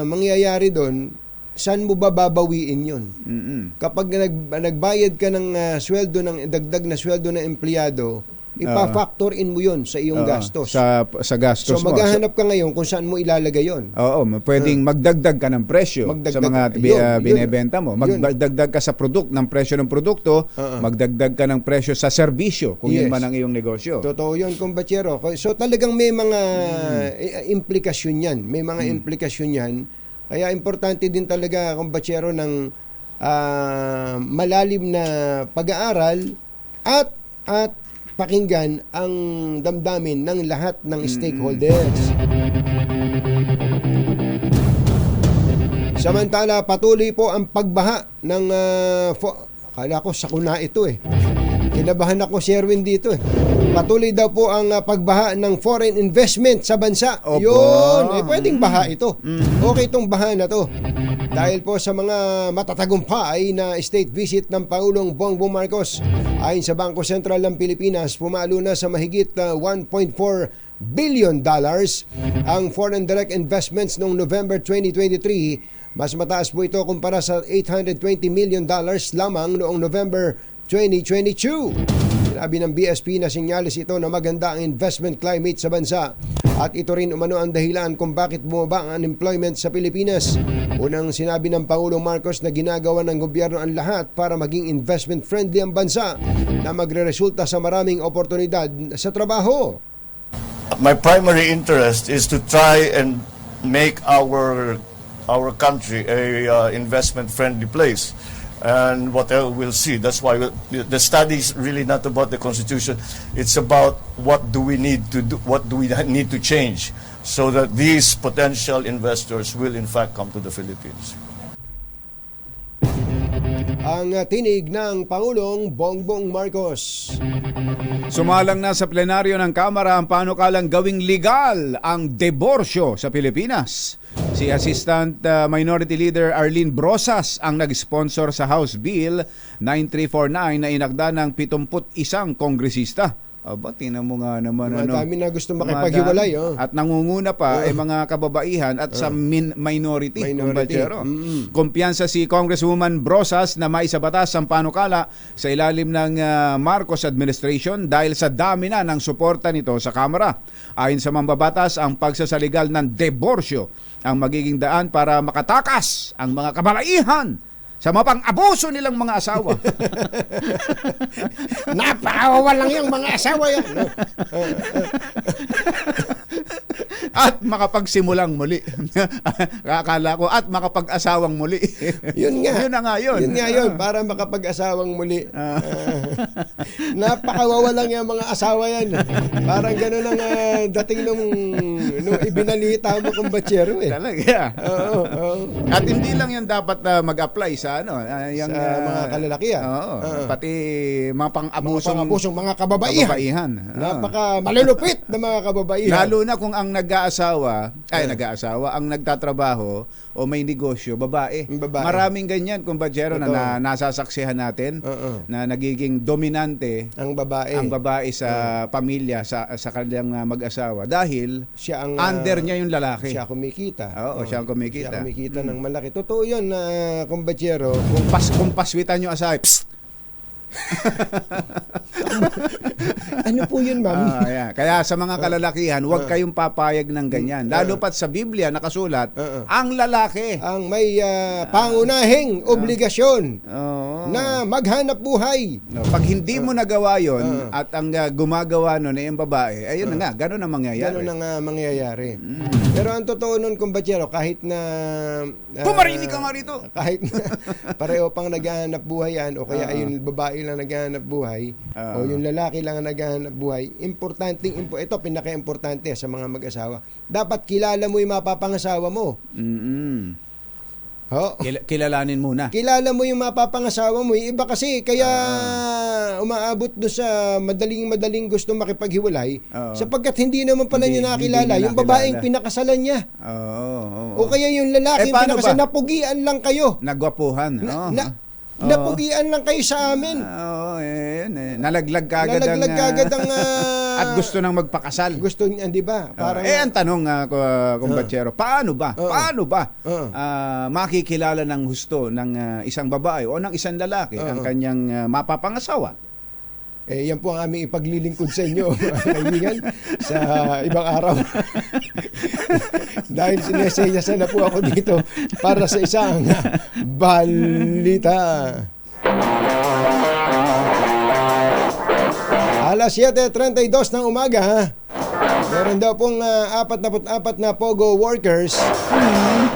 mangyayari doon, saan mo ba babawiin yun? Kapag nagbayad ka ng sweldo, ng dagdag na sweldo ng empleyado, ipa-factor in mo yun sa iyong gastos. Sa gastos mo. So maghahanap ka ngayon kung saan mo ilalagay yun. Oo, pwedeng magdagdag ka ng presyo sa mga binebenta mo. Magdagdag ka sa ng presyo ng produkto, magdagdag ka ng presyo sa serbisyo kung yun man ang iyong negosyo. Totoo yun, kumbatsero. So talagang may mga implikasyon yan. May mga implikasyon yan. Kaya importante din talaga, kumbatsero, ng malalim na pag-aaral at pakinggan ang damdamin ng lahat ng stakeholders. Samantala, patuloy po ang pagbaha ng akala ko sakuna ito eh. Kinabahan ako, Sherwin, dito eh. Patuloy daw po ang pagbaha ng foreign investment sa bansa. Opo. Yun, pwedeng baha ito. Okay itong baha na to. Dahil po sa mga matatagumpay na state visit ng Pangulong Bongbong Marcos. Ayon sa Bangko Sentral ng Pilipinas, pumalo na sa mahigit $1.4 billion ang foreign direct investments noong November 2023. Mas mataas po ito kumpara sa $820 million lamang noong November 2022. Sinabi ng BSP na sinyalis ito na maganda ang investment climate sa bansa at ito rin umano ang dahilan kung bakit bumaba ang unemployment sa Pilipinas. Unang sinabi ng Pangulong Marcos na ginagawa ng gobyerno ang lahat para maging investment friendly ang bansa na magreresulta sa maraming oportunidad sa trabaho. My primary interest is to try and make our country a investment friendly place. And what we'll see, that's why the study is really not about the Constitution. It's about what do we need to do, what do we need to change so that these potential investors will in fact come to the Philippines. ang tinig ng Pangulong Bongbong Marcos. Sumalang na sa plenaryo ng Kamara ang panukalang gawing legal ang diborsyo sa Pilipinas. Si Assistant Minority Leader Arlene Brosas ang nag-sponsor sa House Bill 9349 na inakda ng 71 kongresista. Aba, tingnan mo nga naman. Madami na gusto makipaghiwalay. At nangunguna pa ay mga kababaihan at sa minority. Kumpiyansa si Congresswoman Brosas na maisabatas ang panukala sa ilalim ng Marcos administration dahil sa dami na ng suporta nito sa Kamara. Ayon sa mambabatas, ang pagsasaligal ng diborsyo ang magiging daan para makatakas ang mga kababaihan sa mapang-abuso nilang mga asawa. Napakawalan lang yung mga asawa yan. At makapagsimulang muli. Akala ko, at makapag-asawang muli. Yun nga. Yun na nga yun. Yun nga yun, para makapag-asawang muli. Napakawawalang yung mga asawa yan. Parang gano'n ang dating nung ibinalita mo kung batsero eh. Talaga. Oo. At hindi lang yan dapat mag-apply sa yung, sa mga kalalakihan. Pati mga pang-abusong mga kababaihan. Napaka malulupit na mga kababaihan. Lalo na kung ang ang nagtatrabaho o may negosyo, babae. Maraming ganyan, kumbachero, na nasasaksihan natin na nagiging dominante ang babae sa pamilya, sa kanilang mag-asawa dahil siya ang under niya yung lalaki. Siya kumikita. Siya ang kumikita. Siya kumikita ng malaki. Totoo yun, kumbachero. Kung paswitan yung asawa, psst! Ano po yun, ma'am? Kaya sa mga kalalakihan, huwag kayong papayag ng ganyan. Lalo pat sa Biblia nakasulat, ang lalaki ang may pangunahing obligasyon na maghanap buhay. Pag hindi mo nagawa yon at ang gumagawa nun ay yung babae, ayun na nga, gano'n ang mangyayari. Gano'n na nga mangyayari. Pero ang totoo nun, kumbachero, kahit na pumarinig ka nga rito. Kahit na pareho pang naghahanap buhay yan, o kaya yung babae lang naghahanap buhay, o yung lalaki lang naghahanap buhay, ito pinaka-importante sa mga mag-asawa. Dapat kilala mo yung mapapangasawa mo. Kilalanin muna. Kilala mo yung mapapangasawa mo. Yung iba kasi kaya umaabot do sa madaling gusto makipaghiwalay sapagkat hindi naman pala niya nakilala yung babaeng pinakasalan niya. O kaya yung lalaki pinakasalan, napugian lang kayo. Nagwapuhan. Napugian lang kayo sa amin. Nalaglag kagad ang at gusto nang magpakasal. Gusto niya, di ba? Parang ang tanong kumbachero, paano ba makikilala ng husto ng isang babae o ng isang lalaki ang kanyang mapapangasawa? Yan po ang aming ipaglilingkod sa inyo, kaibigan, sa ibang araw. Dahil sinesenyasa na po ako dito para sa isang balita. Alas 7:32 ng umaga, meron daw pong 44 na Pogo workers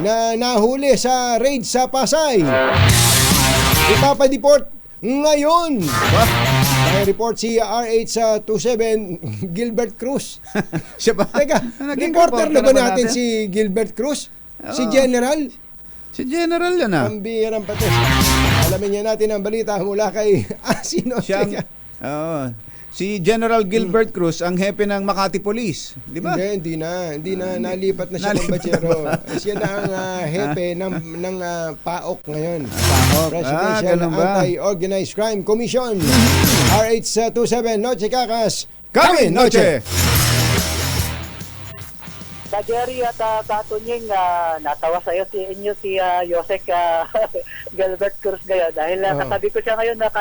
na nahuli sa raid sa Pasay. Ipapadeport ngayon. May report si RH27 Gilbert Cruz. Siya ba? Teka, reporter na ba natin si Gilbert Cruz? Si General? Si General yan Pambihirang patis. Alamin niya natin ang balita mula kay sino siya? Si General Gilbert Cruz ang hepe ng Makati Police, di ba? Hindi na nalipat na siya ng Bachero. Siya na ang hepe ng PAOK ngayon. Presidential Anti-Organized Crime Commission. RH27 Noche Kakas. Kami Noche. Sa Jerry at Katunying, natawa sa iyo si Yosek Gilbert Cruz ngayon dahil katabi ko siya ngayon na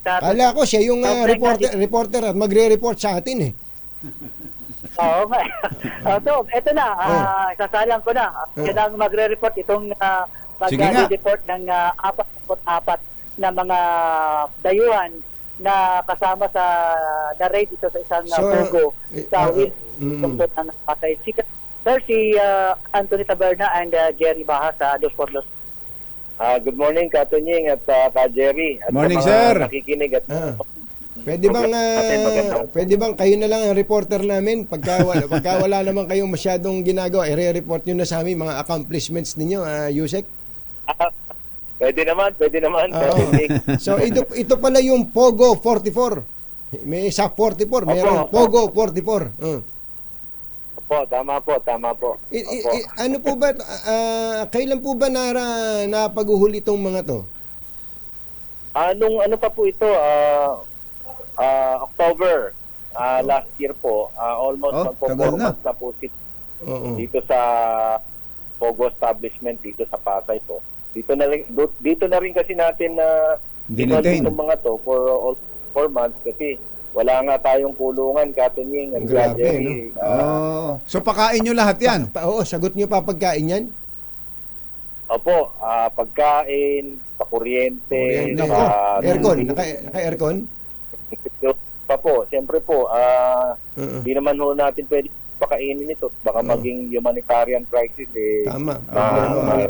Kala ko siya yung reporter at magre-report sa atin eh. Oo nga. So, eto na, sasalang ko na. Yan ang magre-report itong mag-report ng 44 na mga dayuhan na kasama sa the raid dito sa isang Pogo sa Tungkol ng Pasay. Sir, si Anthony Taberna and Jerry Baha sa Dos por Dos. Good morning, Katunying at Jerry. At morning, sir. Nakikinig at Pwede bang kayo na lang ang reporter namin pagka wala naman kayong masyadong ginagawa, i-report nyo na sa amin mga accomplishments ninyo, Yusek? Pwede naman. Oo. So ito pala yung Pogo 44. May isa 44, mayroong Pogo 44. Opo, tama po. Opo. Ano po ba, kailan po ba napag-uhuli itong mga to? Nung ano pa po ito, October last year po, almost tagal na. magpo-4 months na po dito sa Pogo establishment dito sa Pasay po. Dito na rin kasi natin na Dinetain. itong mga to for all 4 months kasi wala nga tayong kulungan, Katunying, and Grabe, Jerry. So pakain nyo lahat yan? Oo, sagot nyo pa pagkain yan? Opo, pagkain, pakuryente, Aircon, naka-aircon? pa po. Siyempre po, hindi naman ho natin pwede pakainin ito. Baka maging humanitarian crisis. Tama.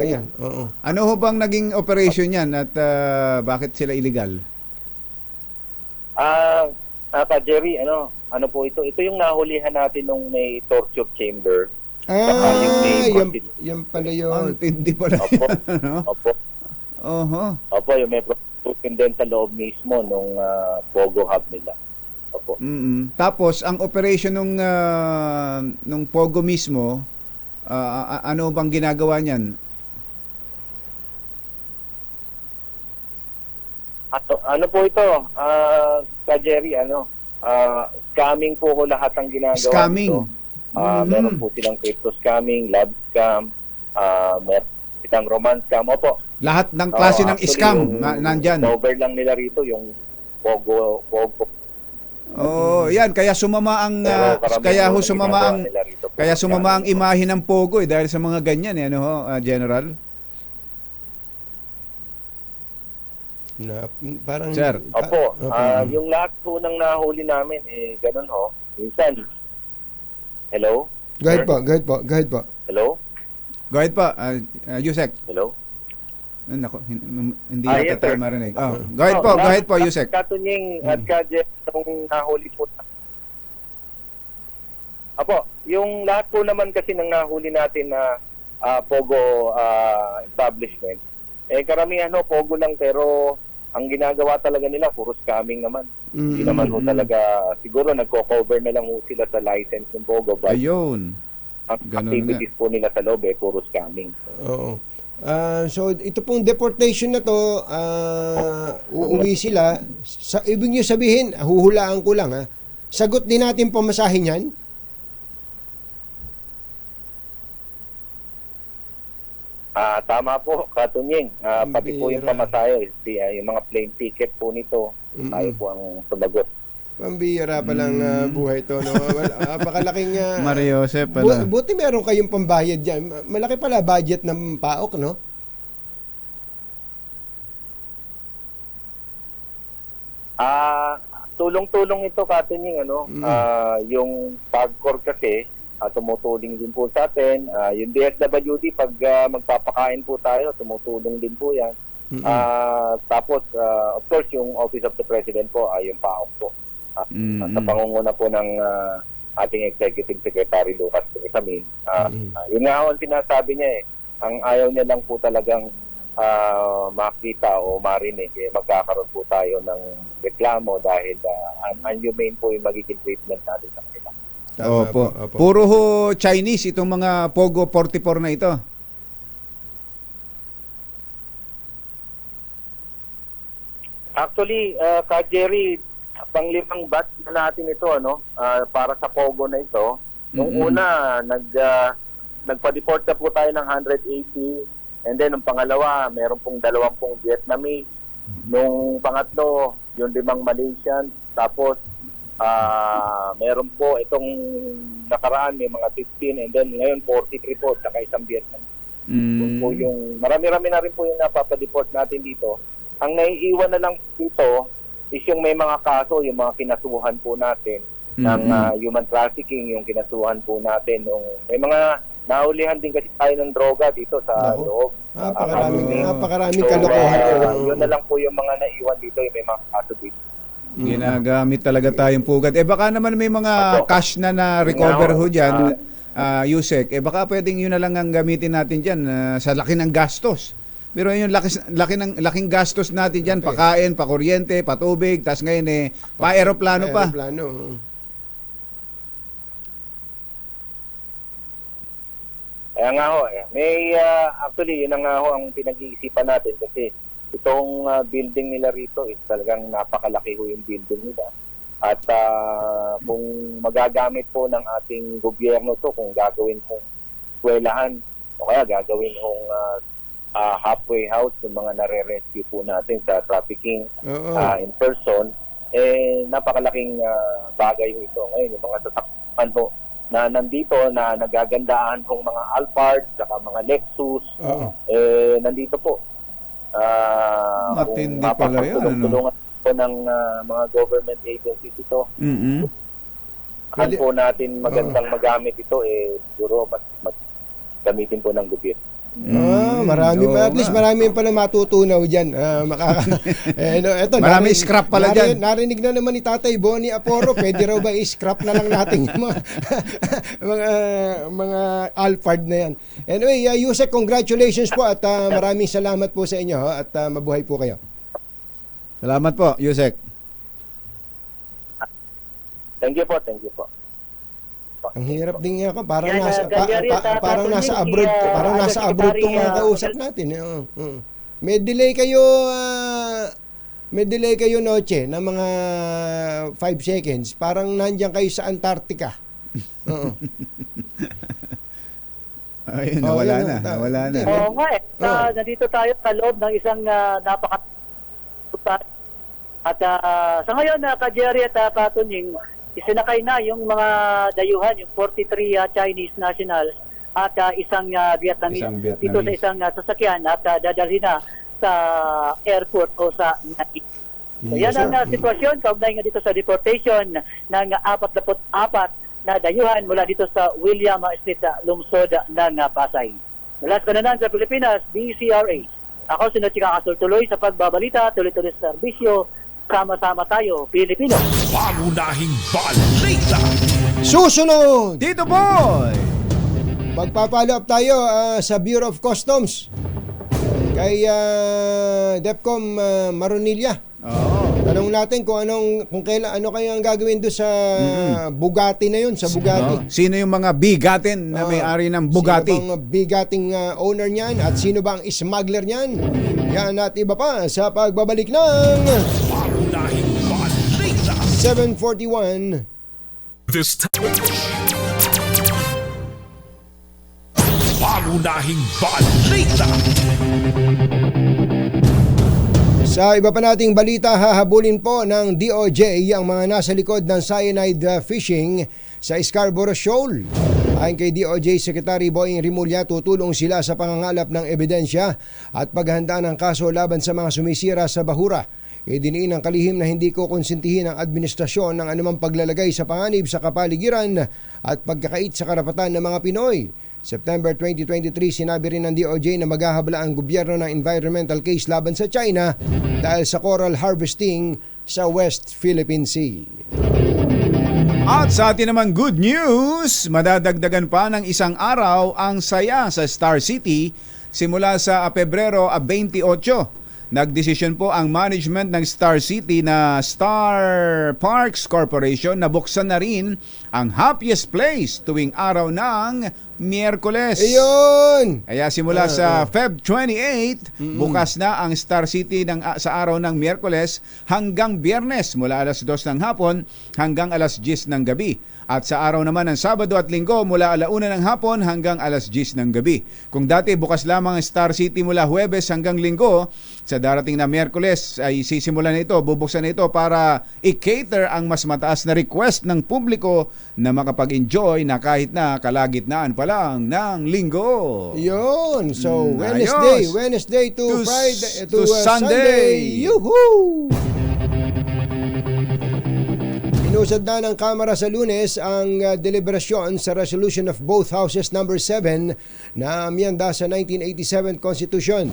Yan. Oo. Ano ho bang naging operation yan at bakit sila illegal? Jerry, ano po ito? Ito yung nahulihan natin nung may torture chamber. Yan pala yun. Tindi pala Opo. yan, no? Opo. Opo, yung may prostitution din sa loob mismo nung Pogo Hub nila. Opo. Tapos, ang operation nung Pogo mismo, ano bang ginagawa niyan? Ano po ito? Jerry, scamming po ko lahat ang ginagawa. Scamming? Ito. Meron po silang crypto scamming, love scam, meron silang romance scam. Opo. Lahat ng klase ng scam nandyan. Cover lang nila rito yung Pogo. Yan kaya sumama ang sumama ang imahe ng Pogo dahil sa mga ganyan General. Parang Sir. Opo. Yung lahat po ng nahuli namin ganun ho. Minsan. Hello? Go ahead po. Hello? Go ahead pa, Yusek. Hello? Nako, hindi yata yes, tayo sir. marinig. Go ahead po, Yusek. Katunying at Kajet nung nahuli po. Apo, yung lahat po naman kasi ng nahuli natin na Pogo establishment, karamihan Pogo lang pero ang ginagawa talaga nila puro scamming naman. Hindi naman ho talaga, siguro nagko-cover na lang ho sila sa license ng Pogo. Ayun. Ang activities po nila sa loob puro scamming. Oo. So ito pong deportation na to, uuwi sila. Ibig niyo sabihin, huhulaan ko lang sagot din natin pamasahin yan? Tama po, Katunying. Pati po yung pamasahe, yung mga plane ticket po nito, tayo po ang sumagot. Pambihira pa lang buhay to, no? Napakalaking Mario Josep pala. Buti meron kayong pambayad diyan. Malaki pala budget ng PAOK, no? Tulong-tulong ito, Katunying, yung PAGCOR kasi tumutulong din po sa atin. Yung DSWD, pag magpapakain po tayo, tumutulong din po yan. Tapos, of course, yung Office of the President po, yung PAOK po. Sa pangunguna po ng ating Executive Secretary Lucas Crisamin. Yun nga ang sinasabi niya ang ayaw niya lang po talagang makita o marinig magkakaroon po tayo ng reklamo dahil unhumane po yung magiging treatment natin sa kanila. Opo. Puro ho Chinese itong mga Pogo 44 na ito. Actually, Jerry, pang-limang batch na natin ito para sa Pogo na ito. Nung una nagpa-deport na po tayo ng 180, and then nung pangalawa meron pong 20 Vietnamese, nung pangatlo yung 5 Malaysian, tapos meron po itong nakaraan may mga 15, and then ngayon 43 po saka isang Vietnam. Po yung marami-rami na rin po yung napapa-deport natin dito. Ang naiiwan na lang dito is yung may mga kaso, yung mga kinasuhan po natin ng human trafficking, yung kinasuhan Napakasuhan po natin nung may mga naulihan din kasi tayo ng droga dito sa loob. Napakaraming kalokohan. Yun na lang po yung mga naiwan dito, yung may mga kaso dito. Ginagamit talaga tayong pugad. Baka naman may mga cash na recover ho dyan, Yusek. Baka pwedeng yun na lang ang gamitin natin dyan sa laki ng gastos Pero yung laking gastos natin diyan, pakain, pakuryente, patubig, tas ngayon pa-aeroplano pa. Aeroplano. Kaya nga ho, may actually yun nga ho ang pinag-iisipan natin kasi itong building nila rito is talagang napakalaki ho yung building nila. At kung magagamit po ng ating gobyerno to, kung gagawin kong eskwelahan o kaya gagawin kong halfway house yung mga nare-rescue po natin sa trafficking in person, napakalaking bagay ho ito. Ngayon, yung mga sasakyan po na nandito na nagagandaan kong mga Alphard saka mga Lexus nandito po matindi pala yun, tulungan po ng mga government agencies ito. Kaya po natin magandang magamit ito siguro mas gamitin po ng gobyerno. Marami at least marami pala matutunaw diyan. Marami scrap pala diyan. Narinig na naman ni Tatay Bonnie Aporo, pwede raw ba i-scrap na lang natin yung mga Alphard na yan. Anyway, Yusek, congratulations po at maraming salamat po sa inyo at mabuhay po kayo. Salamat po, Yusek. Thank you po. Ang hirap din nga ako, parang nasa abroad tong mga kausap natin. May delay kayo noche na mga 5 seconds. Parang nandiyan kayo sa Antarctica. Ayun, nawala na. Oo nga nandito tayo sa loob ng isang at sa ngayon, Ka-Jerry at Katunying, isinakay na yung mga dayuhan, yung 43 Chinese nationals at isang Vietnamese dito sa isang sasakyan at dadalhin na sa airport o sa Nai. So yan ang sitwasyon, kaugnay nga dito sa deportation ng 44 na dayuhan mula dito sa William Street, lungsod ng Pasay. Mula sa Kananan sa Pilipinas, BCRA. Ako si Chika Kasultuloy sa pagbabalita, tuloy-tuloy sa serbisyo. Sama-sama tayo, Pilipino. Pangunahing balita. Susunod! Tito Boy! Magpapalo up tayo sa Bureau of Customs kay DEPCOM Maronilla. Tanong natin kung ano kaya ang gagawin doon sa Bugatti na yun, sa Bugatti. Sino yung mga bigatin na may-ari ng Bugatti? Sino bang bigating owner niyan at sino bang smuggler niyan? Yan at iba pa sa pagbabalik ng Pangunahing balita. 7:41. This time. Pangunahing balita. Sa iba pa nating balita, hahabulin po ng DOJ ang mga nasa likod ng cyanide fishing sa Scarborough Shoal. Ayon kay DOJ Secretary Boying Rimulya, tutulong sila sa pangangalap ng ebidensya at paghahanda ng kaso laban sa mga sumisira sa bahura. Idiniin ng kalihim na hindi ko konsintihin ang administrasyon ng anumang paglalagay sa panganib sa kapaligiran at pagkakait sa karapatan ng mga Pinoy. September 2023, sinabi rin ng DOJ na maghahabla ang gobyerno ng environmental case laban sa China dahil sa coral harvesting sa West Philippine Sea. At sa atin naman good news, madadagdagan pa ng isang araw ang saya sa Star City simula sa Pebrero 28. Nagdesisyon po ang management ng Star City na Star Parks Corporation na buksan na rin ang happiest place tuwing araw ng Miyerkules. Ayun! Kaya simula sa Feb 28, bukas na ang Star City sa araw ng Miyerkules hanggang Biyernes mula alas 2 ng hapon hanggang alas 10 ng gabi. At sa araw naman ng Sabado at Linggo mula 1 ng hapon hanggang alas 10 ng gabi. Kung dati bukas lamang ang Star City mula Huwebes hanggang Linggo, sa darating na Miyerkules ay sisimulan na ito, bubuksan na ito para i-cater ang mas mataas na request ng publiko na makapag-enjoy na kahit na kalagitnaan pa lang ng Linggo. Yun. So, Wednesday to Friday to Sunday. Yuhuu! Inusad na ng Kamara sa Lunes ang deliberasyon sa resolution of both houses number 7 na amyenda sa 1987 Constitution.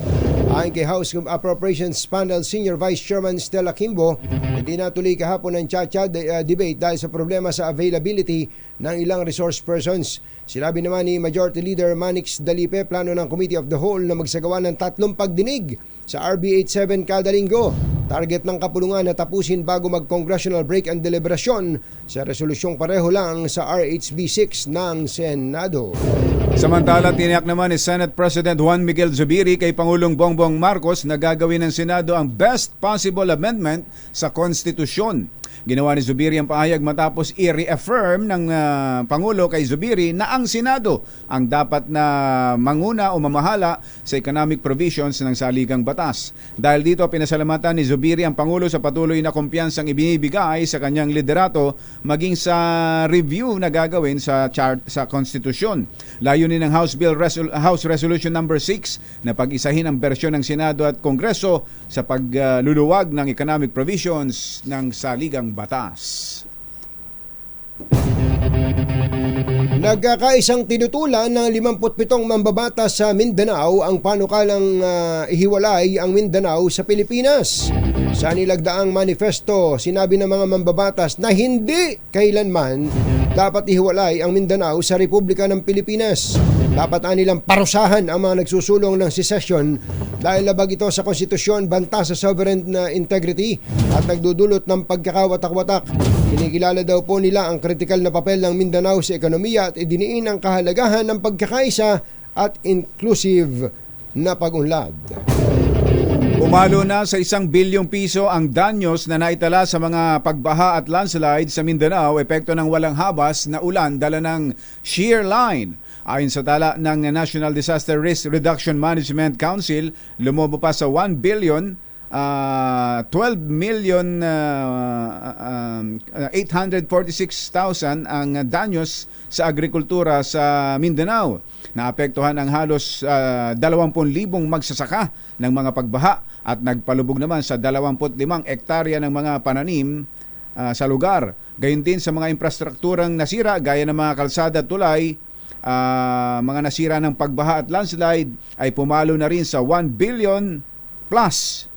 Ayon kay House Appropriations Panel Senior Vice Chairman Stella Kimbo, hindi natuloy kahapon ang cha-cha debate dahil sa problema sa availability ng ilang resource persons. Sinabi naman ni Majority Leader Manix Dalipe, plano ng Committee of the Whole na magsagawa ng 3 pagdinig sa RB 87 kada linggo. Target ng kapulungan na tapusin bago mag-congressional break ang deliberasyon sa resolusyong pareho lang sa RHB 6 ng Senado. Samantala, tiniyak naman ni Senate President Juan Miguel Zubiri kay Pangulong Bongbong Marcos na gagawin ng Senado ang best possible amendment sa konstitusyon. Ginawa ni Zubiri ang pahayag matapos i-reaffirm ng Pangulo kay Zubiri na ang Senado ang dapat na manguna o mamahala sa economic provisions ng saligang batas. Dahil dito, pinasalamatan ni Zubiri ang Pangulo sa patuloy na kumpiyansang ibinibigay sa kanyang liderato maging sa review na gagawin sa konstitusyon. Layunin ng House Resolution number 6 na pag-isahin ang bersyon ng Senado at Kongreso sa pagluluwag ng economic provisions ng saligang batas. Nagkakaisang tinutulan ng 57 mambabatas sa Mindanao ang panukalang ihiwalay ang Mindanao sa Pilipinas. Sa nilagdaang manifesto, sinabi ng mga mambabatas na hindi kailanman dapat ihiwalay ang Mindanao sa Republika ng Pilipinas. Dapat nilang parusahan ang mga nagsusulong ng secession dahil labag ito sa konstitusyon, banta sa sovereign integrity at nagdudulot ng pagkakawatak-watak. Kinikilala daw po nila ang kritikal na papel ng Mindanao sa ekonomiya at idiniin ang kahalagahan ng pagkakaisa at inclusive na pag-unlad. Pumalo na sa 1 bilyong piso ang danyos na naitala sa mga pagbaha at landslide sa Mindanao, epekto ng walang habas na ulan dala ng shear line. Ayon sa tala ng National Disaster Risk Reduction Management Council, lumobo pa sa 1 billion 12,846,000 ang danyos sa agrikultura sa Mindanao. Naapektuhan ang halos 20,000 magsasaka ng mga pagbaha at nagpalubog naman sa 25 hektarya ng mga pananim sa lugar. Gayon din sa mga infrastrukturang nasira gaya ng mga kalsada at tulay. Mga nasira ng pagbaha at landslide ay pumalo na rin sa 1 billion plus.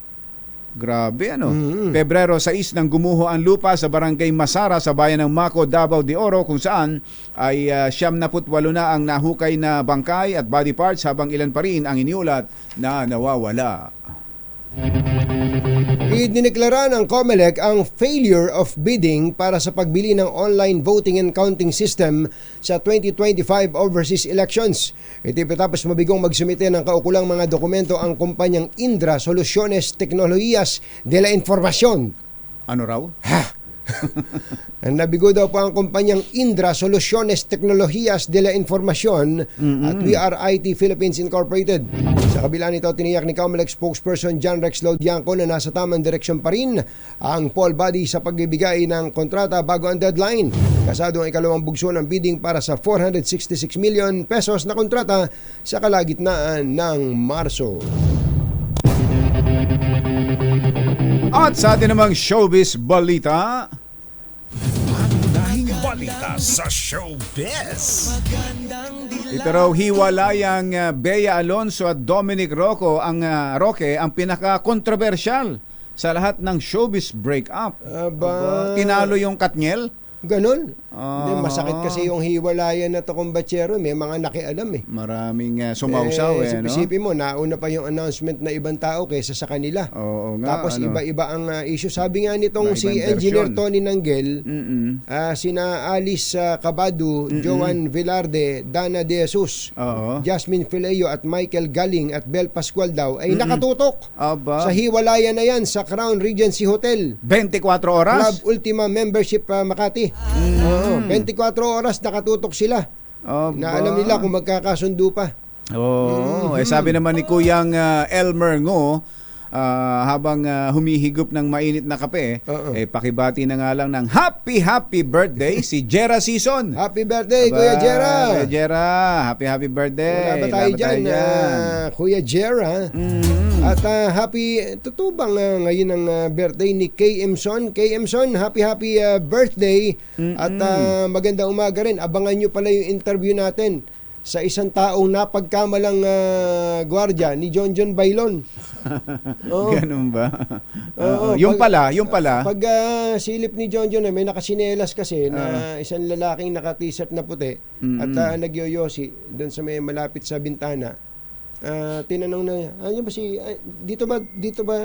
Grabe ano. Pebrero 6 nang gumuho ang lupa sa barangay Masara sa bayan ng Maco, Davao de Oro, kung saan ay 78 na ang nahukay na bangkay at body parts habang ilan pa rin ang iniulat na nawawala. Idineklara ng COMELEC ang failure of bidding para sa pagbili ng online voting and counting system sa 2025 overseas elections. Ito tapos mabigong magsumite ng kaukulang mga dokumento ang kumpanyang Indra Soluciones Tecnologías de la Información. Ano raw? Nabigo daw po ang kumpanyang Indra Soluciones Tecnologías de la Información at WRIT Philippines Incorporated. Sa kabila nito, tiniyak ni COMELEC spokesperson John Rex Lodianco na nasa tamang direksyon pa rin ang poll body sa pagbibigay ng kontrata bago ang deadline. Kasado ang ikalawang bugso ng bidding para sa 466 million pesos na kontrata sa kalagitnaan ng Marso. At sa atin namang showbiz balita, Pangunahing balita sa showbiz. ito raw hiwalayang Bea Alonso at Dominic Roque ang pinaka-kontrobersyal sa lahat ng showbiz breakup. Tinalo yung Katniel. Ganon. Masakit kasi yung hiwalayan na to kung batsero. May mga nakialam eh. Maraming sumausaw no? Isipin mo, nauna pa yung announcement na ibang tao kaysa sa kanila. Oo nga. Tapos iba-iba ang issue. Sabi nga nitong si Engineer Tony Nanggel, sina Alice Cabado, Joan Velarde, Dana De Jesus, Jasmine Fileo at Michael Galing at Bel Pascual daw ay nakatutok sa hiwalayan na yan sa Crown Regency Hotel. 24 oras? Club Ultima Membership Makati. 24 oras nakatutok sila. Na alam nila kung magkakasundo pa. Sabi naman ni Kuyang Elmer Ngo, habang humihigop ng mainit na kape, pakibati na nga lang ng happy birthday si Jera Season. Happy birthday, Kuya Jera. Kuya Jera, happy birthday. Wala ba tayo dyan, Kuya Jera? At totoo bang ngayon ang birthday ni Kay Emson? Kay Emson, happy birthday. At magandang umaga rin. Abangan nyo pala yung interview natin sa isang taong napagkamalang gwardiya ni John Bailon. Ganun ba? Yung pala. Pag silip ni John, may nakasinelas kasi na isang lalaking naka-t-shirt na puti at nagyoyosi doon sa may malapit sa bintana. Tinanong na, ano ba dito ba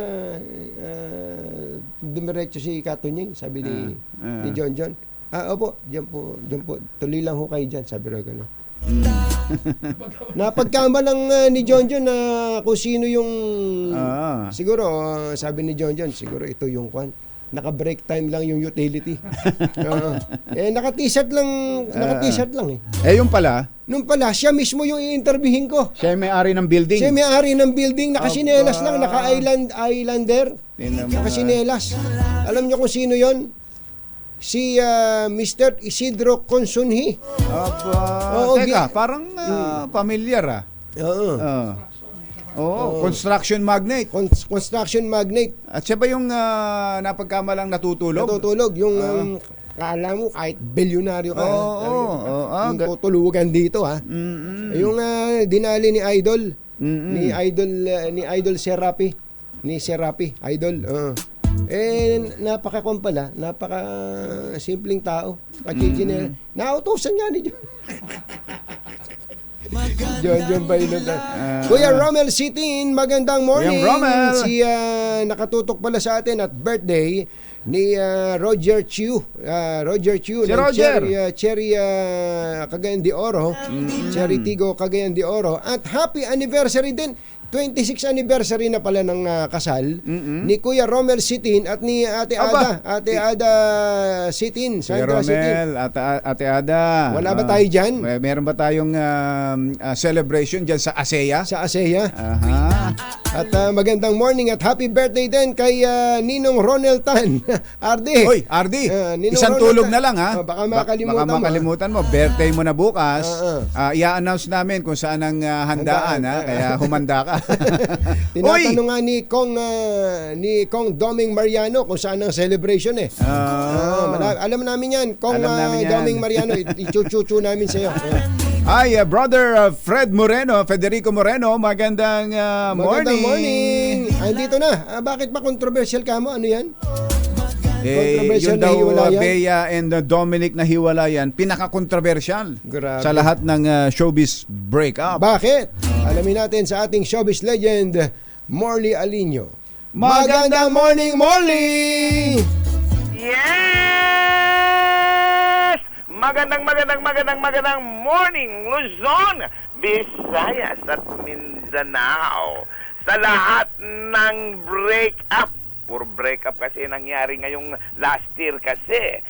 dumiretso si Katunying? Sabi ni John. Opo, diyan po, tuloy lang ho kayo dyan, sabi rin gano'n. Napagkamalang ni John na kung sino yung siguro sabi ni John siguro ito yung kwan, naka-break time lang yung utility. Naka-t-shirt lang yung pala nung pala siya mismo yung i-interviewin ko. Siya may-ari ng building. Nakasinelas lang, naka-islander. Nakasinelas. Alam niyo kung sino yon? Si Mr. Isidro Consunhi. Teka, parang familiar construction magnate. Construction magnate. At siya ba yung napagkamalang natutulog? Natutulog. Yung kala mo kahit bilyonaryo ka. Yung tutulugan dito Yung dinali ni Idol. Ni Idol Serapi. Idol. Napaka-kwan pala, napaka-simpleng tao. Nautusan nga ni John Bailon. Kuya Romel Sitin, magandang morning. Si nakatutok pala sa atin at birthday ni Roger Chiu. Si Roger. Cherry Cagayan de Oro. Cherry Tigo Cagayan de Oro. At happy anniversary din. 26th anniversary na pala ng kasal ni Kuya Romel Sitin at ni Ate Ada. Ate Ada Sitin. Sandra Sitin. Ate Ada. Wala ba tayo dyan? Meron ba tayong celebration dyan sa ASEA? Sa ASEA. At magandang morning at happy birthday din kay Ninong Ronel Tan. Ardi. Hoy, Ardi. Isang tulog na lang baka makalimutan mo. Birthday mo na bukas. I-announce namin kung saan ang handaan. Kaya humanda ka. Tinatanong nga ni Kong Doming Mariano kung saan ang celebration alam namin yan, Kong Doming Mariano. Ichuchuchu namin sa iyo. Ay, brother Federico Moreno, magandang morning. Magandang morning. Andito na. Bakit ba controversial ka mo? Ano yan? Yun daw, Bea and Dominic na hiwalayan, pinaka-controversial sa lahat ng showbiz breakup. Bakit? Alamin natin sa ating showbiz legend, Morley Alinio. Magandang morning, Morley! Yes! Magandang morning, Luzon, Visayas at Mindanao. Sa lahat ng breakup, puro breakup kasi nangyari ngayong last year kasi,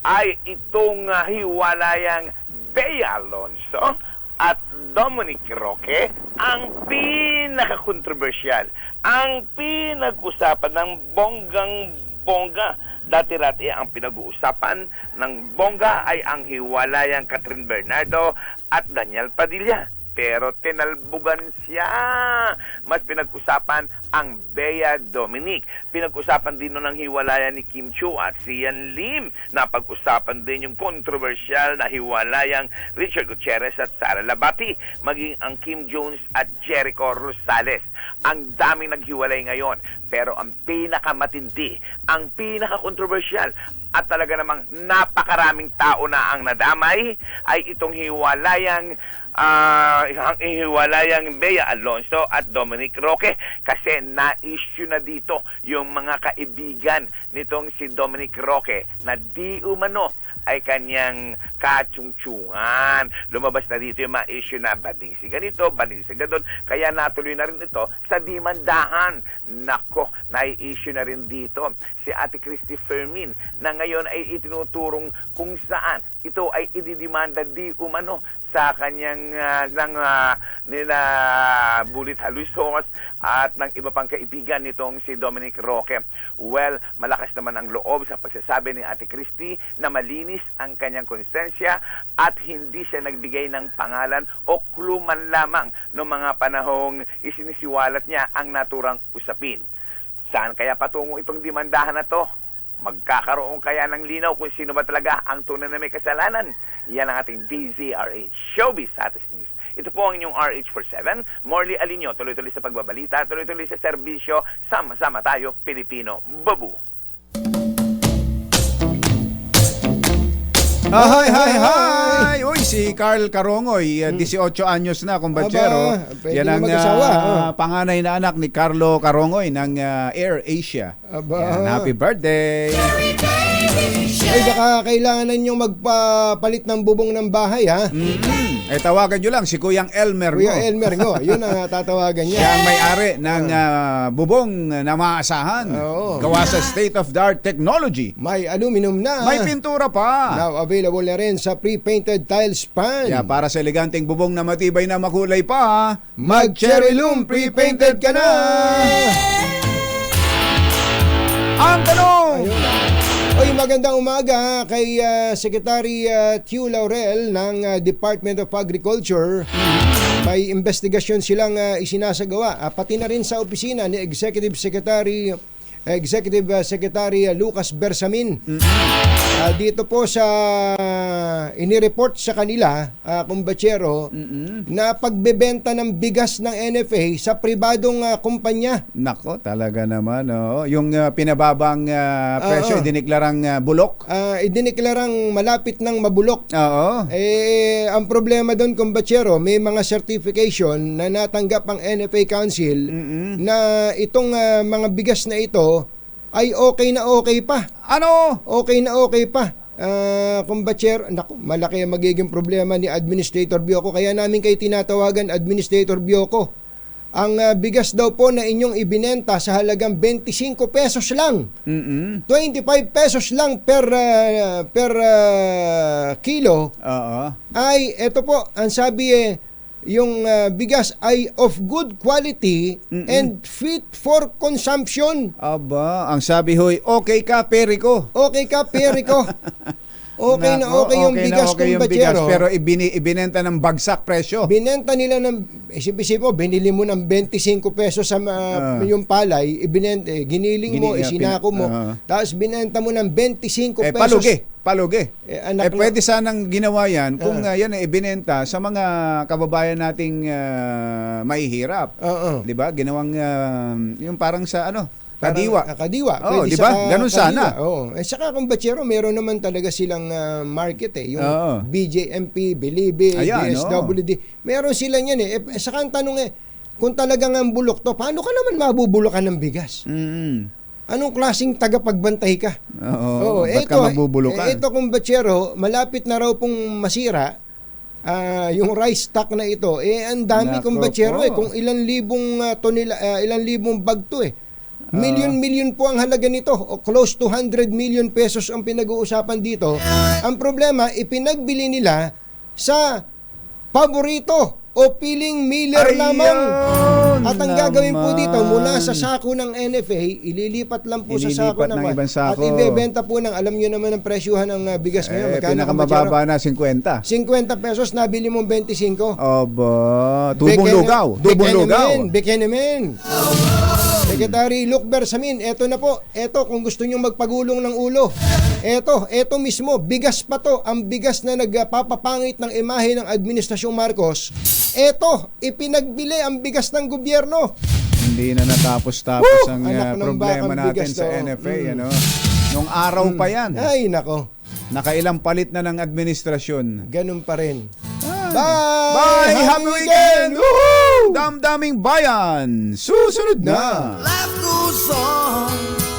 ay itong hiwalayang Bea Alonzo at Dominic Roque ang pinaka-controversial, ang pinag-usapan ng bonggang-bongga. Dati-rati ang pinag-uusapan ng bongga ay ang hiwalayang Catherine Bernardo at Daniel Padilla. Pero tinalbugan siya. Mas pinag-usapan ang Bea Dominic. Pinag-usapan din nun ang hiwalayan ni Kim Chiu at Sian Lim. Napag-usapan din yung controversial na hiwalayang Richard Gutierrez at Sara Labati. Maging ang Kim Jones at Jericho Rosales. Ang daming naghiwalay ngayon. Pero ang pinakamatindi, ang pinaka-controversial at talaga namang napakaraming tao na ang nadamay ay itong hiwalayang Bea Alonzo at Dominic Roque kasi na-issue na dito yung mga kaibigan nitong si Dominic Roque na di umano ay kanyang katsungtsungan. Lumabas na dito yung ma-issue na bading si ganito, bading si ganun. Kaya natuloy na rin ito sa dimandahan. Nako, na-issue na rin dito si Ate Christy Fermin ng ngayon ay itinuturong kung saan ito ay ididimanda di umano sa kanyang nila Bulit Halusos at ng iba pang kaibigan nitong si Dominic Roque. Well, malakas naman ang loob sa pagsasabi ni Ate Christie na malinis ang kanyang konsensya at hindi siya nagbigay ng pangalan o clue man lamang noong mga panahong isinisiwalat niya ang naturang usapin. Saan kaya patungo itong demandahan na to? Magkakaroon kaya ng linaw kung sino ba talaga ang tunay na may kasalanan? Yan ang ating DZRH Showbiz Status News. Ito po ang inyong RH47. Morley Alinyo, tuloy-tuloy sa pagbabalita, tuloy-tuloy sa serbisyo. Sama-sama tayo, Pilipino. Babu! Hi! Uy, si Carl Carongoy, 18 anyos na, kumbachero. Yan ang panganay na anak ni Carlo Carongoy ng Air Asia. Yan, happy birthday! Ay, baka kailangan nyo magpapalit ng bubong ng bahay, ha? Eh, tawagan nyo lang si Kuyang Elmer Ngo. Kuya Elmer Ngo, yun ang tatawagan niya. Siya ang may-ari ng bubong na maasahan. Gawa sa state-of-the-art technology. May aluminum na. May pintura pa. Now available na rin sa pre-painted tile span. Kaya para sa eleganteng bubong na matibay na makulay pa, mag-Cherry Loom pre-painted ka na! Ang tanong! Oy, magandang umaga kay Secretary Tiu Laurel ng Department of Agriculture. May investigasyon silang isinasagawa. Pati na rin sa opisina ni Executive Secretary Lucas Bersamin. Dito po sa inireport sa kanila, kumbachero, na pagbebenta ng bigas ng NFA sa pribadong kumpanya. Nako, talaga naman. Yung pinababang presyo, idineklarang bulok. Idineklarang malapit ng mabulok. Oo. Ang problema doon, kumbachero, may mga certification na natanggap ang NFA Council na itong mga bigas na ito ay okay na okay pa. Ano? Okay na okay pa. Kumbachero, naku, malaki ang magiging problema ni Administrator Bioco. Kaya namin kayo tinatawagan, Administrator Bioco. Ang bigas daw po na inyong ibinenta sa halagang 25 pesos lang. 25 pesos lang per kilo. Ay, eto po, ang sabi yung bigas ay of good quality and fit for consumption. Aba, ang sabi hoy, okay ka, Perico. Okay ka, Perico. Okay na okay yung bigas, kumbachero. Pero ibinenta ng bagsak presyo. Binenta nila ng, isip mo, binili mo ng 25 pesos sa yung palay, giniling mo, isinako mo, tapos binenta mo ng 25 pesos. Palugi. Pwede sanang ginawa yan kung yan ay ibinenta sa mga kababayan nating mahihirap. Di ba? Ginawang yung parang sa Kadiwa. Pwede di ba? Ganun sana. Saka kumbachero, meron naman talaga silang market yung BJMP, Bilibid, DSWD. Meron silang yan Saka ang tanong kung talagang ang bulok to, paano ka naman mabubulukan ng bigas? Anong klaseng tagapagbantay ka? Ba't ka mabubulukan? Ito kumbachero, malapit na raw pong masira yung rice stock na ito. Ang dami kumbachero kung ilang libong bag to Million po ang halaga nito, o close to 100 million pesos ang pinag-uusapan dito. Ang problema, ipinagbili nila sa paborito o piling Miller lamang. At ang gagawin po dito, mula sa sako ng NFA, ililipat lang po sa sako naman. At ibebenta po ng, alam nyo naman ang presyuhan ng bigas ngayon. Pinakamababa na 50. 50 pesos, nabili mong 25. Aba, tubong lugaw. Bekenemen. Secretary Luc Bersamin, eto na po. Eto, kung gusto nyo magpagulong ng ulo. Eto mismo, bigas pa to. Ang bigas na nagpapapangit ng imahe ng Administrasyong Marcos. Eto, ipinagbili ang bigas ng gobyerno. Hindi na natapos-tapos ang problema natin sa NFA. Nung araw pa yan. Ay, nako. Nakailang palit na ng administrasyon. Ganun pa rin. Bye! Happy weekend! Woohoo! Damdaming bayan! Susunod na! Life goes on.